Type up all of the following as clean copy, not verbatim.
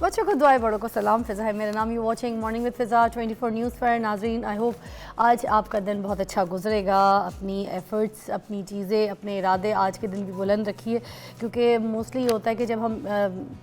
बच्चों को दुआएं, बड़ों को सलाम। फ़िज़ा है मेरा नाम। You watching morning with Fiza 24 news पर। नाज़रीन, आई होप आज आपका दिन बहुत अच्छा गुजरेगा। अपनी एफ़र्ट्स, अपनी चीज़ें, अपने इरादे आज के दिन भी बुलंद रखिए, क्योंकि मोस्टली होता है कि जब हम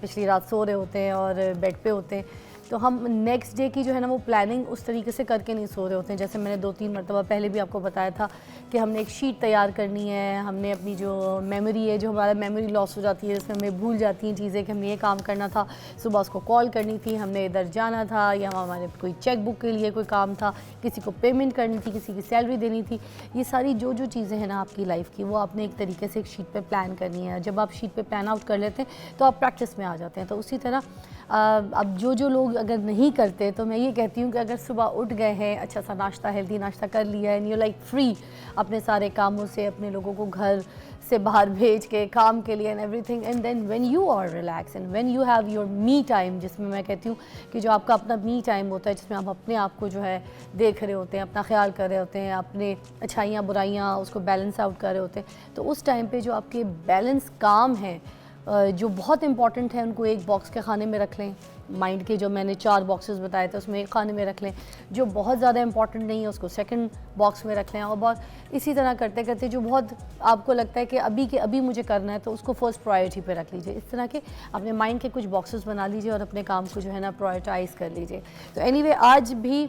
पिछली रात सो रहे होते हैं और बेड पे होते हैं तो हम नेक्स्ट डे की जो है ना वो प्लानिंग उस तरीके से करके नहीं सो रहे होते हैं। जैसे मैंने 2-3 मरतबा पहले भी आपको बताया था कि हमने एक शीट तैयार करनी है, हमने अपनी जो मेमोरी है, जो हमारा मेमोरी लॉस हो जाती है, इसमें हमें भूल जाती हैं चीज़ें कि हमने ये काम करना था, सुबह उसको कॉल करनी थी, हमने इधर जाना था, या हमारे कोई चेक बुक के लिए कोई काम था, किसी को पेमेंट करनी थी, किसी की सैलरी देनी थी। ये सारी जो चीज़ें हैं ना आपकी लाइफ की, वो आपने एक तरीके से एक शीट पर प्लान करनी है। जब आप शीट पर प्लान आउट कर लेते हैं तो आप प्रैक्टिस में आ जाते हैं। तो उसी तरह अब जो लोग अगर नहीं करते तो मैं ये कहती हूँ कि अगर सुबह उठ गए हैं, अच्छा सा नाश्ता, हेल्दी नाश्ता कर लिया है, एंड यू लाइक फ्री अपने सारे कामों से, अपने लोगों को घर से बाहर भेज के काम के लिए and everything, and then when you are relax and when you have your me time, जिसमें मैं कहती हूँ कि जो आपका अपना मी टाइम होता है, जिसमें आप अपने आप को जो है देख रहे होते हैं, अपना ख्याल कर रहे होते हैं, अपने अच्छाइयाँ बुराइयाँ उसको बैलेंस आउट कर रहे होते हैं, तो उस टाइम पे जो आपके बैलेंस काम हैं जो बहुत इंपॉर्टेंट है, उनको एक बॉक्स के खाने में रख लें। माइंड के जो मैंने 4 बॉक्सेस बताए थे उसमें एक खाने में रख लें। जो बहुत ज़्यादा इंपॉर्टेंट नहीं है उसको सेकंड बॉक्स में रख लें। और बहुत इसी तरह करते करते जो बहुत आपको लगता है कि अभी मुझे करना है तो उसको फर्स्ट प्रायोरिटी पे रख लीजिए। इस तरह के अपने माइंड के कुछ बॉक्सेस बना लीजिए और अपने काम को जो है ना प्रायोरिटाइज़ कर लीजिए। तो एनीवे आज भी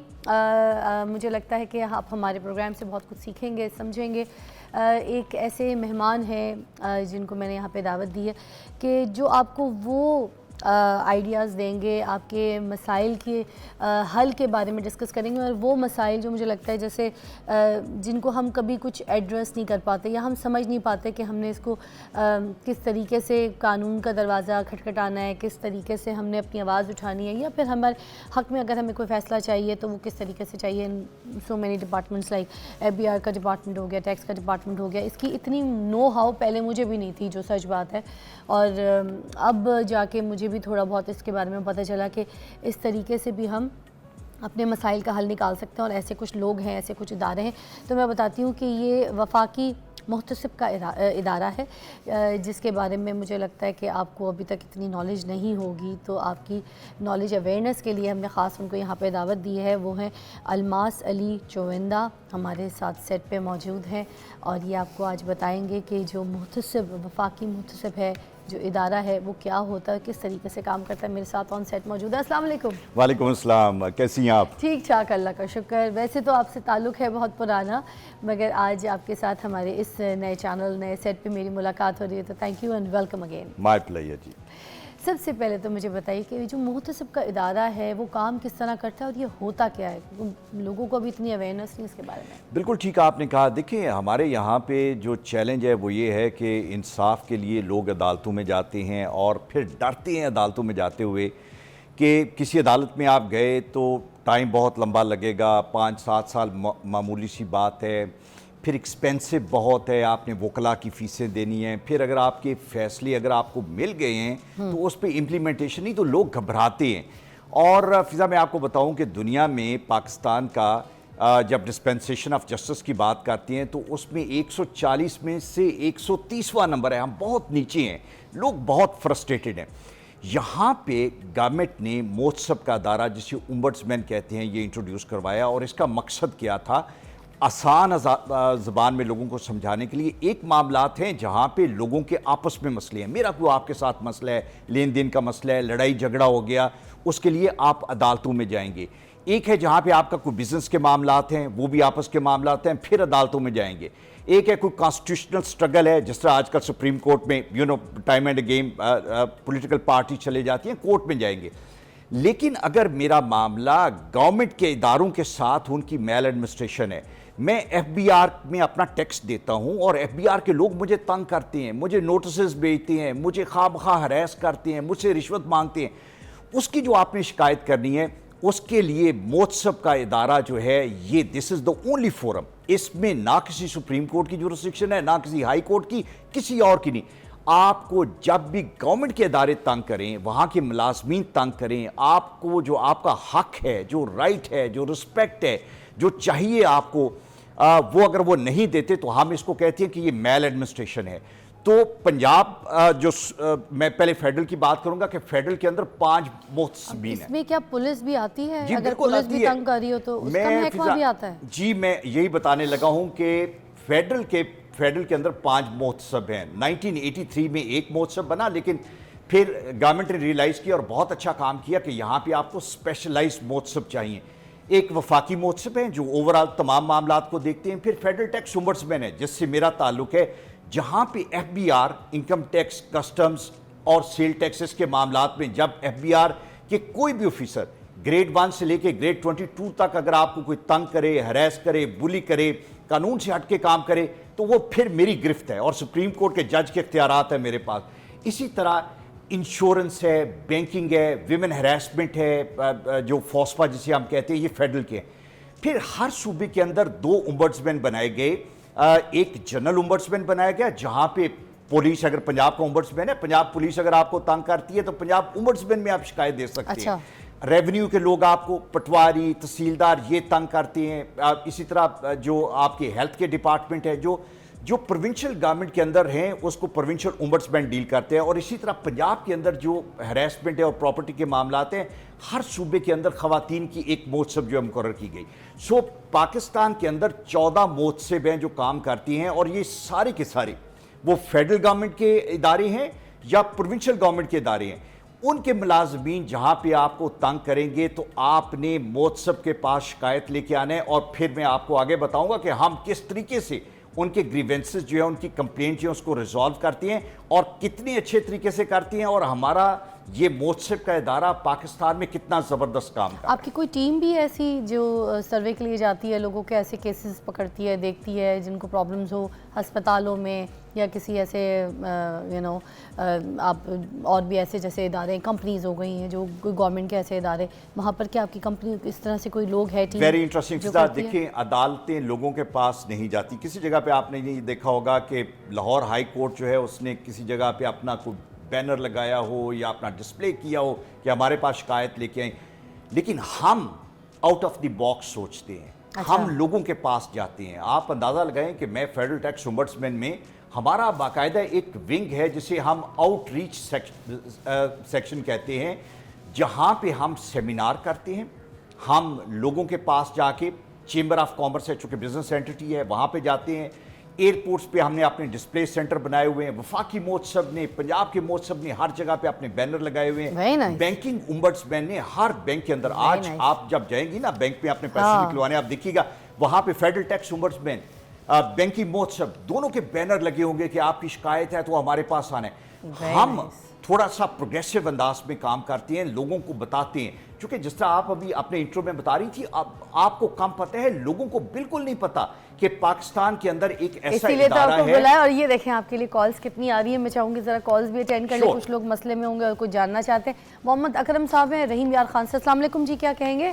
मुझे लगता है कि आप हमारे प्रोग्राम से बहुत कुछ सीखेंगे, समझेंगे। एक ऐसे मेहमान हैं जिनको मैंने यहाँ पे दावत दी है कि जो आपको वो आइडियाज़ देंगे, आपके मसाइल के हल के बारे में डिस्कस करेंगे। और वो मसाइल जो मुझे लगता है जैसे जिनको हम कभी कुछ एड्रेस नहीं कर पाते या हम समझ नहीं पाते कि हमने इसको किस तरीके से कानून का दरवाज़ा खटखटाना है, किस तरीके से हमने अपनी आवाज़ उठानी है, या फिर हमारे हक़ में अगर हमें कोई फ़ैसला चाहिए तो वो किस तरीके से चाहिए। So many departments like FBI का डिपार्टमेंट हो गया, टैक्स का डिपार्टमेंट हो गया, इसकी इतनी नो हाउ पहले मुझे भी नहीं थी, जो सच बात है। और अब जाके मुझे भी थोड़ा बहुत इसके बारे में पता चला कि इस तरीके से भी हम अपने मसाइल का हल निकाल सकते हैं। और ऐसे कुछ लोग हैं, ऐसे कुछ इदारे हैं। तो मैं बताती हूँ कि ये वफाकी मुहतसिब का इदारा है, जिसके बारे में मुझे लगता है कि आपको अभी तक इतनी नॉलेज नहीं होगी। तो आपकी नॉलेज अवेयरनेस के लिए हमने ख़ास उनको यहाँ पे दावत दी है। वो हैं अलमास अली चोविंदा, हमारे साथ सेट पे मौजूद हैं और ये आपको आज बताएंगे कि जो मुहतसिब, वफाकी मुहतसिब है, जो इदारा है, वो क्या होता है, किस तरीके से काम करता है। मेरे साथ ऑन सेट मौजूद है। अस्सलाम वालेकुम। वालेकुम अस्सलाम, कैसी हैं आप? ठीक ठाक, अल्लाह का शुक्र। वैसे तो आपसे ताल्लुक़ है बहुत पुराना, मगर आज आपके साथ हमारे इस नए चैनल, नए सेट पे मेरी मुलाकात हो रही है, तो thank you and welcome again. My pleasure जी। सबसे पहले तो मुझे बताइए कि जो मुहतसिब का इदारा है वो काम किस तरह करता है और ये होता क्या है? लोगों को भी इतनी अवेयरनेस नहीं इसके बारे में। बिल्कुल ठीक आपने कहा। देखिए, हमारे यहाँ पे जो चैलेंज है वो ये है कि इंसाफ के लिए लोग अदालतों में जाते हैं और फिर डरते हैं अदालतों में जाते हुए कि किसी अदालत में आप गए तो टाइम बहुत लंबा लगेगा, 5-7 साल मामूली सी बात है, फिर एक्सपेंसिव बहुत है, आपने वकला की फ़ीसें देनी हैं, फिर अगर आपके फ़ैसले अगर आपको मिल गए हैं तो उस पर इम्प्लीमेंटेशन नहीं, तो लोग घबराते हैं। और फ़िज़ा मैं आपको बताऊं कि दुनिया में पाकिस्तान का जब डिस्पेंसेशन ऑफ जस्टिस की बात करती हैं तो उसमें 140 में से 130वां नंबर है। हम बहुत नीचे हैं, लोग बहुत फ्रस्ट्रेटेड हैं। यहाँ पे गवर्नमेंट ने मोहतसब का अदारा, जिसे ओम्बड्समैन कहते हैं, ये इंट्रोड्यूस करवाया। और इसका मकसद क्या था? आसान ज़बान में लोगों को समझाने के लिए एक मामलात हैं जहाँ पे लोगों के आपस में मसले हैं। मेरा कोई आपके साथ मसला है, लेन देन का मसला है, लड़ाई झगड़ा हो गया, उसके लिए आप अदालतों में जाएंगे। एक है जहाँ पे आपका कोई बिजनेस के मामलात हैं, वो भी आपस के मामलात हैं, फिर अदालतों में जाएंगे। एक है कोई कॉन्स्टिट्यूशनल स्ट्रगल है, जिस तरह आजकल सुप्रीम कोर्ट में time and again political party चले जाती हैं, कोर्ट में जाएंगे। लेकिन अगर मेरा मामला गवर्नमेंट के इदारों के साथ उनकी मेल एडमिनिस्ट्रेशन है, मैं FBR में अपना टैक्स देता हूं और FBR के लोग मुझे तंग करते हैं, मुझे नोटिस भेजते हैं, मुझे खामखा हरास करते हैं, मुझसे रिश्वत मांगते हैं, उसकी जो आपने शिकायत करनी है उसके लिए मोहतसब का इदारा जो है ये this is the only forum. इसमें ना किसी सुप्रीम कोर्ट की जुरिस्डिक्शन है, ना किसी हाई कोर्ट की, किसी और की नहीं। आपको जब भी गवर्नमेंट के इदारे तंग करें, वहाँ के मुलाजमीन तंग करें, आपको जो आपका हक है, जो राइट है, जो रिस्पेक्ट है, जो चाहिए आपको, वो अगर वो नहीं देते तो हम इसको कहते हैं कि ये मेल एडमिनिस्ट्रेशन है। तो पंजाब मैं पहले फेडरल की बात करूंगा कि फेडरल के अंदर 5 मोहतसबीन है। इसमें क्या पुलिस भी आती है? जी अगर बिल्कुल पुलिस आती भी है। तंग कर रही हो तो उसका महकमा भी आता है? जी मैं यही बताने लगा हूं कि फेडरल के अंदर 5 मोहतसब हैं। 1983 में एक मोहतसब बना, लेकिन फिर गवर्नमेंट ने रियलाइज़ किया और बहुत अच्छा काम किया कि यहाँ पे आपको स्पेशलाइज्ड मोहतसब चाहिए। एक वफाकी मोहतसब है जो ओवरऑल तमाम मामलात को देखते हैं। फिर फेडरल टैक्स ओम्बड्समैन है जिससे मेरा ताल्लुक है, जहाँ पे FBI इनकम टैक्स, कस्टम्स और सेल टैक्सेस के मामलात में जब FBI के कोई भी ऑफिसर ग्रेड 1 से लेके ग्रेड 22 तक अगर आपको कोई तंग करे, हरास करे, बुली करे, कानून से हट के काम करे, तो वो फिर मेरी गिरफ्त है और सुप्रीम कोर्ट के जज के इख्तियारात है मेरे पास। इसी तरह इंश्योरेंस है, बैंकिंग है, विमेन हरासमेंट है, जो फॉस्फा जिसे हम कहते हैं, ये फेडरल के हैं। फिर हर सूबे के अंदर 2 ओम्बड्समैन बनाए गए। एक जनरल ओम्बड्समैन बनाया गया जहां पे पुलिस, अगर पंजाब का ओम्बड्समैन है, पंजाब पुलिस अगर आपको तंग करती है तो पंजाब ओम्बड्समैन में आप शिकायत दे सकते हैं। रेवेन्यू के लोग आपको, पटवारी, तहसीलदार, ये तंग करते हैं। इसी तरह जो आपके हेल्थ के डिपार्टमेंट है, जो प्रोविंशियल गवर्नमेंट के अंदर हैं, उसको प्रोविंशियल ओम्बड्समैन डील करते हैं। और इसी तरह पंजाब के अंदर जो हरासमेंट है और प्रॉपर्टी के मामलात हैं, हर सूबे के अंदर खवातीन की एक मोहतसब जो मुकर्रर की गई। सो पाकिस्तान के अंदर 14 मोहतसब हैं जो काम करती हैं, और ये सारे के सारे वो फेडरल गवर्नमेंट के इदारे हैं या प्रोविंशियल गवर्नमेंट के इदारे हैं। उनके मुलाजमीन जहां पे आपको तंग करेंगे तो आपने मोहतसब के पास शिकायत लेके आना है, और फिर मैं आपको आगे बताऊंगा कि हम किस तरीके से उनके ग्रीवेंसेस जो है, उनकी कंप्लेंट जो है, उसको रिजॉल्व करती हैं और कितने अच्छे तरीके से करती हैं, और हमारा ये मोहतसब का इदारा पाकिस्तान में कितना ज़बरदस्त काम करता है। आपकी कोई टीम भी ऐसी जो सर्वे के लिए जाती है, लोगों के ऐसे केसेस पकड़ती है, देखती है जिनको प्रॉब्लम्स हो अस्पतालों में या किसी ऐसे आप और भी ऐसे जैसे इदारे, कंपनीज हो गई हैं जो कोई गवर्नमेंट के ऐसे इदारे, वहाँ पर क्या आपकी कंपनी इस तरह से कोई लोग है टीम? Very interesting. देखिए, अदालतें लोगों के पास नहीं जाती। किसी जगह पे आपने ये देखा होगा कि लाहौर हाई कोर्ट जो है उसने किसी जगह पे अपना कोई बैनर लगाया हो या अपना डिस्प्ले किया हो कि हमारे पास शिकायत लेके आए, लेकिन हम आउट ऑफ द बॉक्स सोचते हैं। अच्छा। हम लोगों के पास जाते हैं। आप अंदाज़ा लगाएं कि मैं फेडरल टैक्स ओम्बड्समैन में हमारा बाकायदा एक विंग है जिसे हम आउटरीच सेक्शन कहते हैं, जहां पे हम सेमिनार करते हैं। हम लोगों के पास जाके, चेंबर ऑफ कॉमर्स है चूंकि बिजनेस एंटिटी है, वहां पे जाते हैं। एयरपोर्ट्स पे हमने अपने डिस्प्ले सेंटर बनाए हुए हैं। वफाकी मोहतसब ने, पंजाब के मोहतसब ने हर जगह पे अपने बैनर लगाए हुए हैं। nice. बैंकिंग ओम्बड्समैन ने हर बैंक के अंदर, आज nice. आप जब जाएंगी ना बैंक में अपने पैसे निकलवाने, आप देखिएगा वहां पे फेडरल टैक्स ओम्बड्समैन, बैंकिंग मोहतसब, दोनों के बैनर लगे होंगे कि आपकी शिकायत है तो हमारे पास आना है। हम थोड़ा सा प्रोग्रेसिव अंदाज में काम करते हैं, लोगों को बताते हैं। क्योंकि जिस तरह आप अभी अपने इंट्रो में बता रही थी, आपको कम पता है, लोगों को बिल्कुल नहीं पता कि पाकिस्तान के अंदर एक ऐसा इदारा है। बुलाया। और ये देखें आपके लिए कॉल्स कितनी आ रही है, मैं चाहूंगी जरा कॉल्स भी अटेंड कर लें। कुछ लोग मसले में होंगे और कुछ जानना चाहते हैं। मोहम्मद अकरम साहब हैं रहीम यार खान से। अस्सलाम वालेकुम जी, क्या कहेंगे?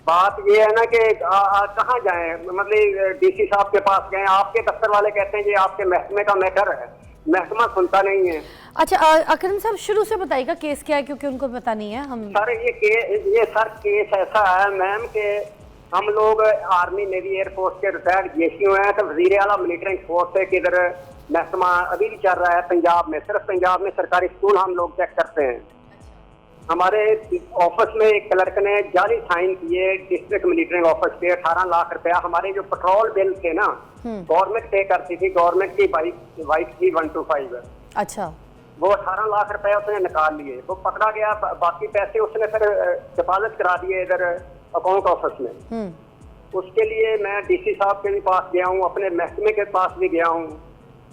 बात ये है ना कि कहाँ जाएं, मतलब डीसी साहब के पास गए, आपके दफ्तर वाले कहते हैं ये आपके महकमे का मैटर है, महकमा सुनता नहीं है। अच्छा अकरम साहब शुरू से बताइएगा केस क्या है, क्योंकि उनको पता नहीं है। हम सर ये केस ऐसा है मैम कि हम लोग आर्मी, नेवी, एयरफोर्स के रिटायर्ड जेसीओ हैं, तो वजीर आला मिलिट्री फोर्स है कि इधर महकमा अभी भी चल रहा है पंजाब में। सिर्फ पंजाब में सरकारी स्कूल हम लोग चेक करते हैं। हमारे ऑफिस में एक क्लर्क ने जाली साइन किए डिस्ट्रिक्ट मिलिट्री ऑफिस के 18 लाख रुपया। हमारे जो पेट्रोल बिल थे ना, गवर्नमेंट पे करती थी, गवर्नमेंट की बाइक थी 125। अच्छा, वो 18 लाख रुपया उसने निकाल लिए, वो पकड़ा गया। बाकी पैसे उसने फिर डिपॉजिट करा दिए इधर अकाउंट ऑफिस में। उसके लिए मैं डीसी साहब के भी पास गया हूँ, अपने महकमे के पास भी गया हूँ।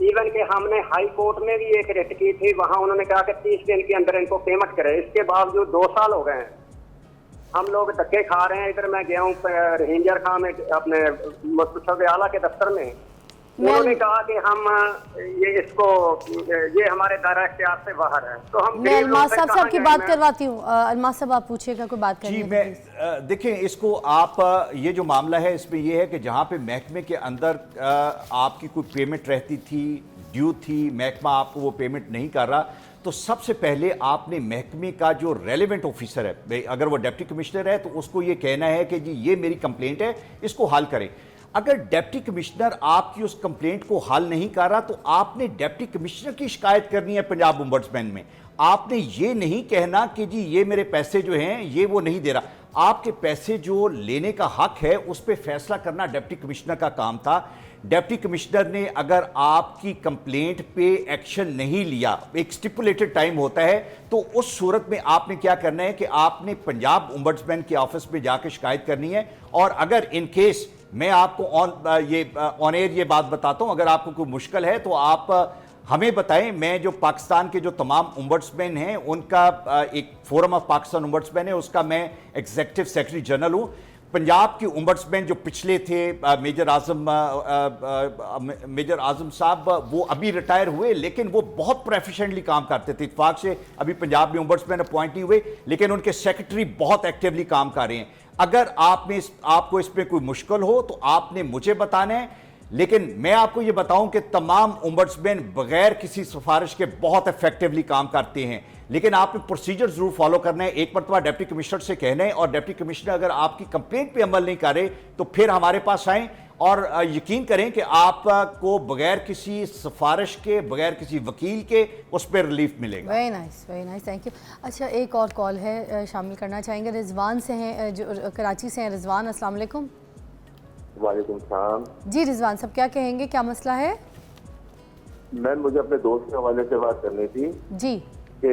इवन कि हमने हाई कोर्ट में भी एक रिट की थी, वहां उन्होंने कहा कि 30 दिन के अंदर इनको पेमेंट करें। इसके बावजूद 2 साल हो गए हैं, हम लोग धक्के खा रहे हैं। इधर मैं गया हूँ रहींजर खान में, अपने मुस्तफा आला के दफ्तर में। उन्होंने कहा कि हम ये हमारे दायरा इख्तियार से बाहर है। तो हम मैं अलमास साहब की बात करवाती हूँ। अलमास साहब आप पूछिएगा, कोई बात जी। करेंगे? मैं देखें इसको, आप ये जो मामला है इसमें ये है कि जहाँ पे महकमे के अंदर आपकी कोई पेमेंट रहती थी, ड्यू थी, महकमा आपको वो पेमेंट नहीं कर रहा, तो सबसे पहले आपने महकमे का जो रेलेवेंट ऑफिसर है, अगर वो डिप्टी कमिश्नर है तो उसको ये कहना है कि जी ये मेरी कंप्लेंट है, इसको हल करें। अगर डिप्टी कमिश्नर आपकी उस कंप्लेंट को हल नहीं कर रहा तो आपने डिप्टी कमिश्नर की शिकायत करनी है पंजाब ओम्बड्समैन में। आपने ये नहीं कहना कि जी ये मेरे पैसे जो हैं ये वो नहीं दे रहा। आपके पैसे जो लेने का हक है उस पर फैसला करना डिप्टी कमिश्नर का काम था। डिप्टी कमिश्नर ने अगर आपकी कंप्लेंट पे एक्शन नहीं लिया, एक स्टिपुलेटेड टाइम होता है, तो उस सूरत में आपने क्या करना है कि आपने पंजाब ओम्बड्समैन के ऑफिस में जाकर शिकायत करनी है। और अगर इन केस मैं आपको ऑन एयर ये बात बताता हूं, अगर आपको कोई मुश्किल है तो आप हमें बताएं। मैं जो पाकिस्तान के जो तमाम ओम्बड्समैन हैं उनका एक फोरम ऑफ पाकिस्तान ओम्बड्समैन है, उसका मैं एग्जीक्यूटिव सेक्रेटरी जनरल हूं। पंजाब के ओम्बड्समैन जो पिछले थे मेजर आजम साहब, वो अभी रिटायर हुए, लेकिन वो बहुत प्रोफिशिएंटली काम करते थे। इत्तेफाक से अभी पंजाब में ओम्बड्समैन अपॉइंट नहीं हुए, लेकिन उनके सेक्रेटरी बहुत एक्टिवली काम कर रहे हैं। अगर आपको इसमें कोई मुश्किल हो तो आपने मुझे बताना है, लेकिन मैं आपको यह बताऊं कि तमाम ओम्बड्समैन बगैर किसी सिफारिश के बहुत इफेक्टिवली काम करते हैं, लेकिन आपने प्रोसीजर जरूर फॉलो करना है। एक मरतबा डिप्टी कमिश्नर से कहना है, और डिप्टी कमिश्नर अगर आपकी कंप्लेंट पे अमल नहीं करे तो फिर हमारे पास आएं और यकीन करें कि आपको बगैर किसी सिफारिश के, बगैर किसी वकील के उस पर रिलीफ मिलेगा। Very nice, thank you. अच्छा, एक और कॉल है, शामिल करना चाहेंगे। रिजवान से हैं, जो कराची से हैं। रिजवान, अस्सलाम वालेकुम। वालेकुम सलाम। जी रिजवान साहब, क्या कहेंगे, क्या मसला है? मैम, मुझे अपने दोस्त के हवाले से बात करनी थी जी। कि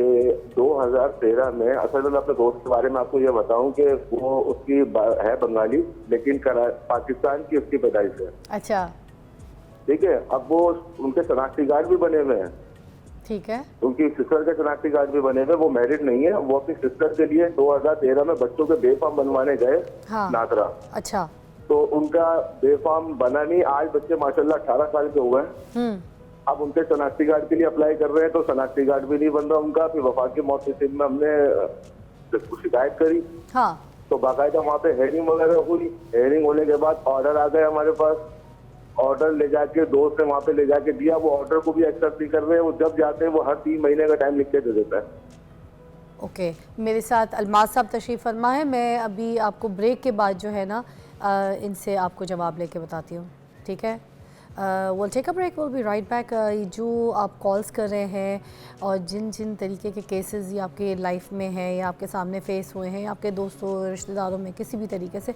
2013 में, असल में अपने दोस्त के बारे में आपको ये बताऊं कि वो उसकी है बंगाली, लेकिन पाकिस्तान की उसकी पैदाइश है। अच्छा, ठीक है। अब वो उनके शनाख्ती कार्ड भी बने हुए हैं, ठीक है। उनकी सिस्टर के शनाख्ती कार्ड भी बने हुए। वो मैरिड नहीं है, वो अपनी सिस्टर के लिए 2013 में बच्चों के बेफाम बनवाने गए हाँ। नादरा। अच्छा। तो उनका बेफाम बना नहीं। आज बच्चे माशाल्लाह 18 साल के हुए हैं। अब उनके शनाख्ती कार्ड के लिए अप्लाई कर रहे हैं तो शनाख्ती कार्ड भी नहीं बन रहा उनका। फिर वफाकी मौत के में हमने शिकायत करी, हाँ। तो बाकायदा वहाँ पे हेयरिंग वगैरह हुई। हेयरिंग होने के बाद ऑर्डर आ गए हमारे पास। ऑर्डर ले जाके दोस्त ने वहाँ पे ले जाके दिया, वो ऑर्डर को भी एक्सेप्ट नहीं कर रहे हैं। वो जब जाते हैं वो हर 3 महीने का टाइम लिख के दे देता है। ओके, मेरे साथ अलमाज साहब तशरीफ़ फरमा है। मैं अभी आपको ब्रेक के बाद जो है ना इनसे आपको जवाब लेके बताती हूँ, ठीक है? Will take a break, will be right back. जो आप कॉल्स कर रहे हैं और जिन जिन तरीके के केसेस ये आपके लाइफ में हैं या आपके सामने फेस हुए हैं, आपके दोस्तों रिश्तेदारों में किसी भी तरीके से,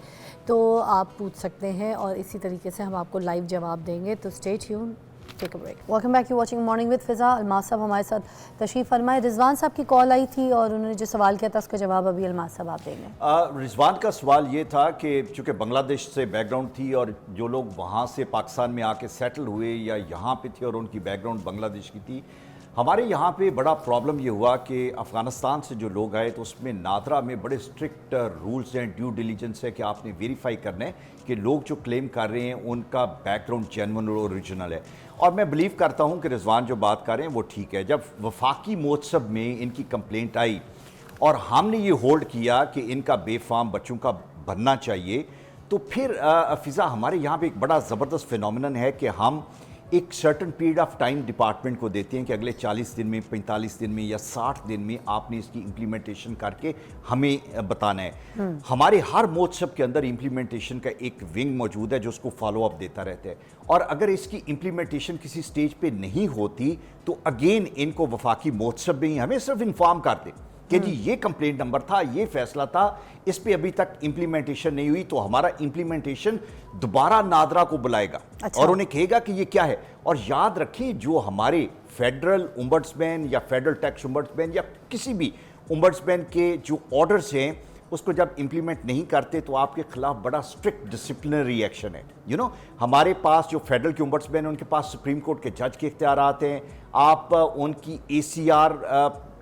तो आप पूछ सकते हैं और इसी तरीके से हम आपको लाइव जवाब देंगे। तो stay tune, take a break. Welcome back, you watching morning with Fiza. Almaz साहब हमारे साथ तशरीफ़ फरमाए। रिजवान साहब की कॉल आई थी और उन्होंने जो सवाल किया था उसका जवाब अभी अलमाज साहब आप देंगे। रिजवान का सवाल ये था कि चूँकि बांग्लादेश से बैकग्राउंड थी और जो लोग वहाँ से पाकिस्तान में आके सेटल हुए या यहाँ पे थे और उनकी बैकग्राउंड बांग्लादेश की थी, हमारे यहाँ पे बड़ा प्रॉब्लम ये हुआ कि अफ़गानिस्तान से जो लोग आए तो उसमें नादरा में बड़े स्ट्रिक्ट रूल्स हैं, ड्यू डिलीजेंस है कि आपने वेरीफाई करना है कि लोग जो क्लेम कर रहे हैं उनका बैकग्राउंड जेन्युइन और ओरिजिनल है। और मैं बिलीव करता हूँ कि रिजवान जो बात कर रहे हैं वो ठीक है। जब वफाकी महोत्सव में इनकी कंप्लेंट आई और हमने ये होल्ड किया कि इनका बेफाम बच्चों का बनना चाहिए, तो फिर फ़िज़ा हमारे यहाँ पे एक बड़ा ज़बरदस्त फिनोमिनन है कि हम एक certain period of time department को देते हैं कि अगले 40 दिन में, 45 दिन में या 60 दिन में आपने इसकी इम्प्लीमेंटेशन करके हमें बताना है। हमारे हर महोत्सव के अंदर इम्प्लीमेंटेशन का एक विंग मौजूद है जो उसको फॉलो अप देता रहता है, और अगर इसकी इम्प्लीमेंटेशन किसी स्टेज पे नहीं होती तो अगेन इनको वफाकी महोत्सव में ही हमें सिर्फ इन्फॉर्म करते कि जी ये कंप्लेंट नंबर था, ये फैसला था, इस पे अभी तक इम्प्लीमेंटेशन नहीं हुई, तो हमारा इम्प्लीमेंटेशन दोबारा नादरा को बुलाएगा। अच्छा। और उन्हें कहेगा कि ये क्या है। और याद रखिए, जो हमारे फेडरल ओम्बड्समैन या फेडरल टैक्स ओम्बड्समैन या किसी भी ओम्बड्समैन के जो ऑर्डर्स हैं उसको जब इम्प्लीमेंट नहीं करते तो आपके खिलाफ बड़ा स्ट्रिक्ट डिसिप्लिनरी एक्शन है। हमारे पास जो फेडरल के ओम्बड्समैन उनके पास सुप्रीम कोर्ट के जज के इख्तियारात हैं। आप उनकी ACR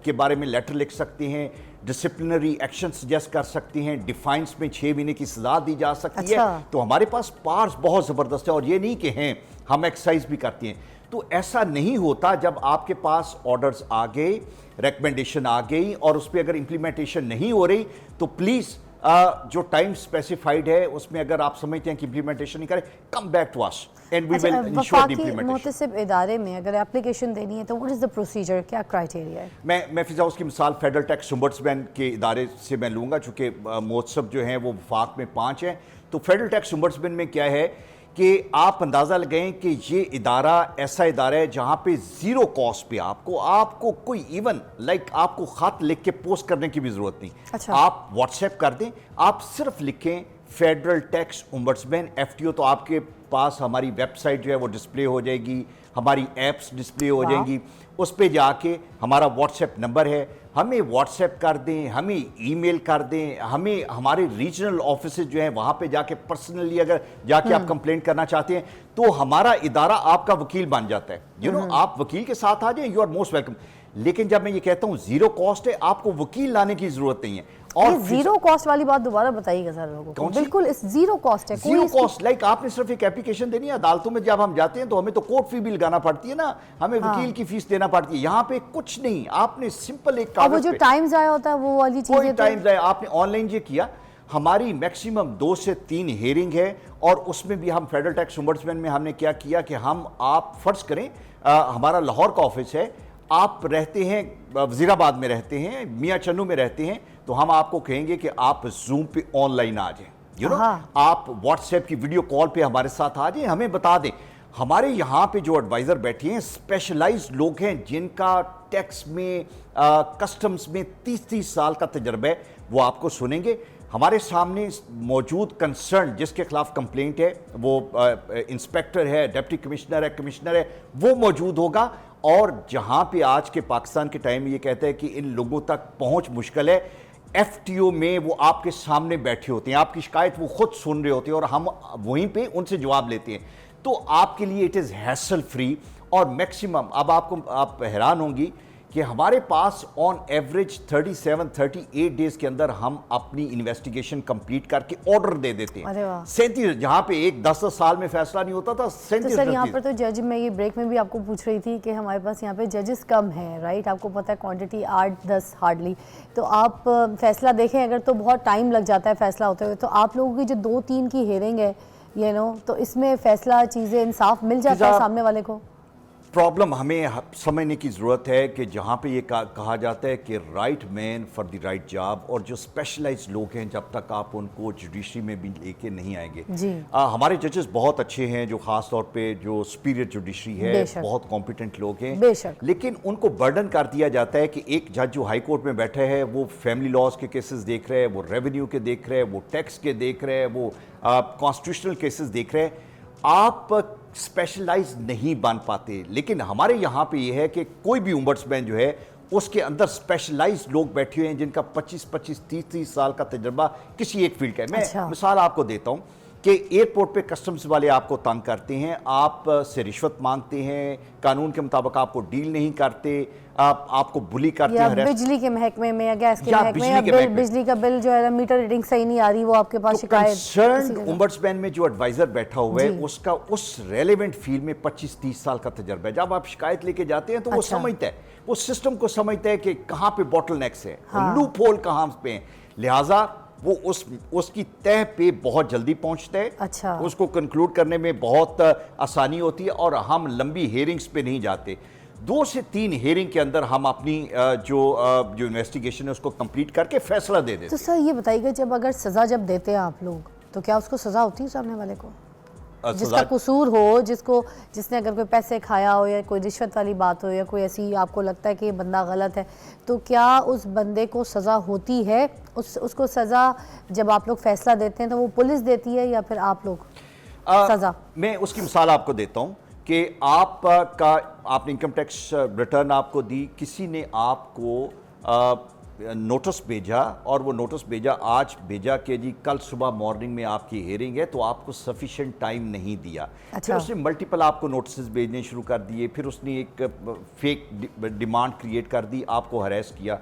के बारे में लेटर लिख सकते हैं, डिसिप्लिनरी एक्शन सजेस्ट कर सकते हैं, डिफाइंस में 6 महीने की सजा दी जा सकती अच्छा। है। तो हमारे पास पार्स बहुत ज़बरदस्त है, और ये नहीं कि हैं हम एक्सरसाइज भी करते हैं। तो ऐसा नहीं होता जब आपके पास ऑर्डर्स आ गए, रिकमेंडेशन आ गई और उस पर अगर इम्प्लीमेंटेशन नहीं हो रही तो प्लीज़ जो टाइम स्पेसिफाइड है उसमें अगर आप समझते हैं कि इम्प्लीमेंटेशन नहीं करें, come back to us and we will ensure the implementation. मुतसिब इदारे में अगर एप्लीकेशन देनी है तो व्हाट इज द प्रोसीजर, क्या क्राइटेरिया है? मैं फ़िज़ा उसकी मिसाल फेडरल टैक्स ओम्बड्समैन के इदारे से मैं लूँगा, चूँकि महोत्सव जो हैं वो वफाक में 5 हैं। तो फेडरल टैक्स ओम्बड्समैन में क्या है कि आप अंदाज़ा लगाएं कि ये इदारा ऐसा इदारा है जहां पे ज़ीरो कॉस्ट पे आपको कोई इवन आपको ख़त लिख के पोस्ट करने की भी ज़रूरत नहीं। अच्छा। आप व्हाट्सएप कर दें, आप सिर्फ लिखें फेडरल टैक्स ओम्बड्समैन FTO, तो आपके पास हमारी वेबसाइट जो है वो डिस्प्ले हो जाएगी, हमारी ऐप्स डिस्प्ले हो जाएंगी। उस पे जाके हमारा व्हाट्सएप नंबर है, हमें व्हाट्सएप कर दें, हमें ईमेल कर दें, हमें हमारे रीजनल ऑफिसेज जो हैं वहाँ पे जाके पर्सनली अगर जाके आप कंप्लेंट करना चाहते हैं तो हमारा इदारा आपका वकील बन जाता है। यू नो, आप वकील के साथ आ जाएं, यू आर मोस्ट वेलकम। लेकिन जब मैं ये कहता हूँ जीरो कॉस्ट है, आपको वकील लाने की जरूरत नहीं है। और जीरो कॉस्ट वाली बात दोबारा बताइएगा सर लोगों को। बिल्कुल इस जीरो कॉस्ट है, जीरो कॉस्ट, आपने सिर्फ एक एप्लीकेशन देनी है। अदालतों में जब हम जाते हैं तो हमें तो कोर्ट फी भी लगाना पड़ती है ना, हमें वकील की फीस देना पड़ती है। यहाँ पे कुछ नहीं, आपने सिंपल एक कागज वो जो टाइम जाया होता है वो वाली चीजें, टाइम जाया आपने ऑनलाइन ये किया। हमारी मैक्सिमम 2 से 3 हेयरिंग है और उसमें भी हम फेडरल टैक्स ओम्बड्समैन में हमने क्या किया कि आप फर्ज करें हमारा लाहौर का ऑफिस है, आप रहते हैं वजीराबाद में रहते हैं, मियाँ चन्नू में रहते हैं, तो हम आपको कहेंगे कि आप जूम पे ऑनलाइन आ जाएं, यू नो, आप व्हाट्सएप की वीडियो कॉल पे हमारे साथ आ जाएं, हमें बता दें। हमारे यहाँ पे जो एडवाइजर बैठे हैं स्पेशलाइज्ड लोग हैं जिनका टैक्स में कस्टम्स में 30-30 साल का तजर्बा है, वो आपको सुनेंगे। हमारे सामने मौजूद कंसर्न जिसके खिलाफ कंप्लेंट है वो इंस्पेक्टर है, डिप्टी कमिश्नर है, वो मौजूद होगा। और जहां पे आज के पाकिस्तान के टाइम में ये कहते हैं कि इन लोगों तक पहुंच मुश्किल है, FTO में वो आपके सामने बैठे होते हैं, आपकी शिकायत वो खुद सुन रहे होते हैं और हम वहीं पे उनसे जवाब लेते हैं। तो आपके लिए इट इज़ हैसल फ्री और मैक्सिमम। अब आप हैरान होंगी कि हमारे पास ऑन एवरेज 37-38 डेज के अंदर हम अपनी इन्वेस्टिगेशन कंप्लीट करके ऑर्डर दे देते हैं। 37, जहां पे 10 साल में फैसला नहीं होता था, 37। तो सर यहाँ पर तो जज, मैं ये ब्रेक में भी आपको पूछ रही थी कि हमारे पास यहाँ पे जजेस कम हैं, राइट? आपको पता है क्वांटिटी 8-10 हार्डली, तो आप फैसला देखें अगर तो बहुत टाइम लग जाता है फैसला होते हुए। तो आप लोगों की जो 2-3 की हेयरिंग है, यू नो, तो इसमें फैसला चीज़ें इंसाफ मिल जाता है सामने वाले को। प्रॉब्लम हमें समझने की ज़रूरत है कि जहाँ पे ये कहा जाता है कि right man for the right job, और जो स्पेशलाइज्ड लोग हैं जब तक आप उनको जुडिशरी में भी लेके नहीं आएंगे जी। हमारे जजेस बहुत अच्छे हैं, जो ख़ास तौर पे जो सुपीरियर जुडिशरी है, बहुत कॉम्पिटेंट लोग हैं, लेकिन उनको बर्डन कर दिया जाता है कि एक जज जो हाई कोर्ट में बैठा है वो फैमिली लॉज के केसेस देख रहे हैं, वो रेवेन्यू के देख रहे हैं, वो टैक्स के देख रहे हैं, वो कॉन्स्टिट्यूशनल केसेस देख रहे हैं। आप स्पेशलाइज नहीं बन पाते। लेकिन हमारे यहाँ पे ये है कि कोई भी ओम्बड्समैन जो है उसके अंदर स्पेशलाइज्ड लोग बैठे हुए हैं जिनका 25-25, 30-30 साल का तजर्बा किसी एक फील्ड का है। मैं मिसाल आपको देता हूँ कि एयरपोर्ट पे कस्टम्स वाले आपको तंग करते हैं, आप से रिश्वत मांगते हैं, कानून के मुताबिक आपको डील नहीं करते, आपको बुली करते हैं, बिजली के महकमे में या गैस के महकमे में बिजली का बिल जो है मीटर रीडिंग सही नहीं आ रही, वो आपके पास शिकायत। कंसर्न्ड ओम्बड्समैन में जो एडवाइजर बैठा हुआ है उसका उस रेलेवेंट फील्ड में 25-30 साल का तजर्बा है। जब आप शिकायत लेके जाते हैं तो वो समझता है, वो सिस्टम को समझता है कि कहाँ पे बॉटलनेक्स है, लूप होल कहाँ पे है, लिहाजा वो उसकी तह पे बहुत जल्दी पहुंचता है। उसको कंक्लूड करने में बहुत आसानी होती है और हम लंबी हेयरिंग्स पे नहीं जाते। 2 से 3 हेयरिंग के अंदर हम अपनी जो इन्वेस्टिगेशन है उसको कंप्लीट करके फैसला दे देते हैं। तो सर ये बताइएगा, जब अगर सजा जब देते हैं आप लोग तो क्या उसको सजा होती है सामने वाले को, जिसका कसूर हो, जिसने अगर कोई पैसे खाया हो या कोई रिश्वत वाली बात हो या कोई ऐसी आपको लगता है कि ये बंदा गलत है, तो क्या उस बंदे को सज़ा होती है? उसको सज़ा जब आप लोग फैसला देते हैं तो वो पुलिस देती है या फिर आप लोग सज़ा? मैं उसकी मिसाल आपको देता हूँ कि आपने इनकम टैक्स रिटर्न आपको दी, किसी ने आपको नोटिस भेजा और वो नोटिस आज भेजा कि जी कल सुबह मॉर्निंग में आपकी हेयरिंग है, तो आपको सफिशिएंट टाइम नहीं दिया। फिर उसने मल्टीपल आपको नोटिस भेजने शुरू कर दिए, फिर उसने एक फेक डिमांड क्रिएट कर दी, आपको हरेस किया।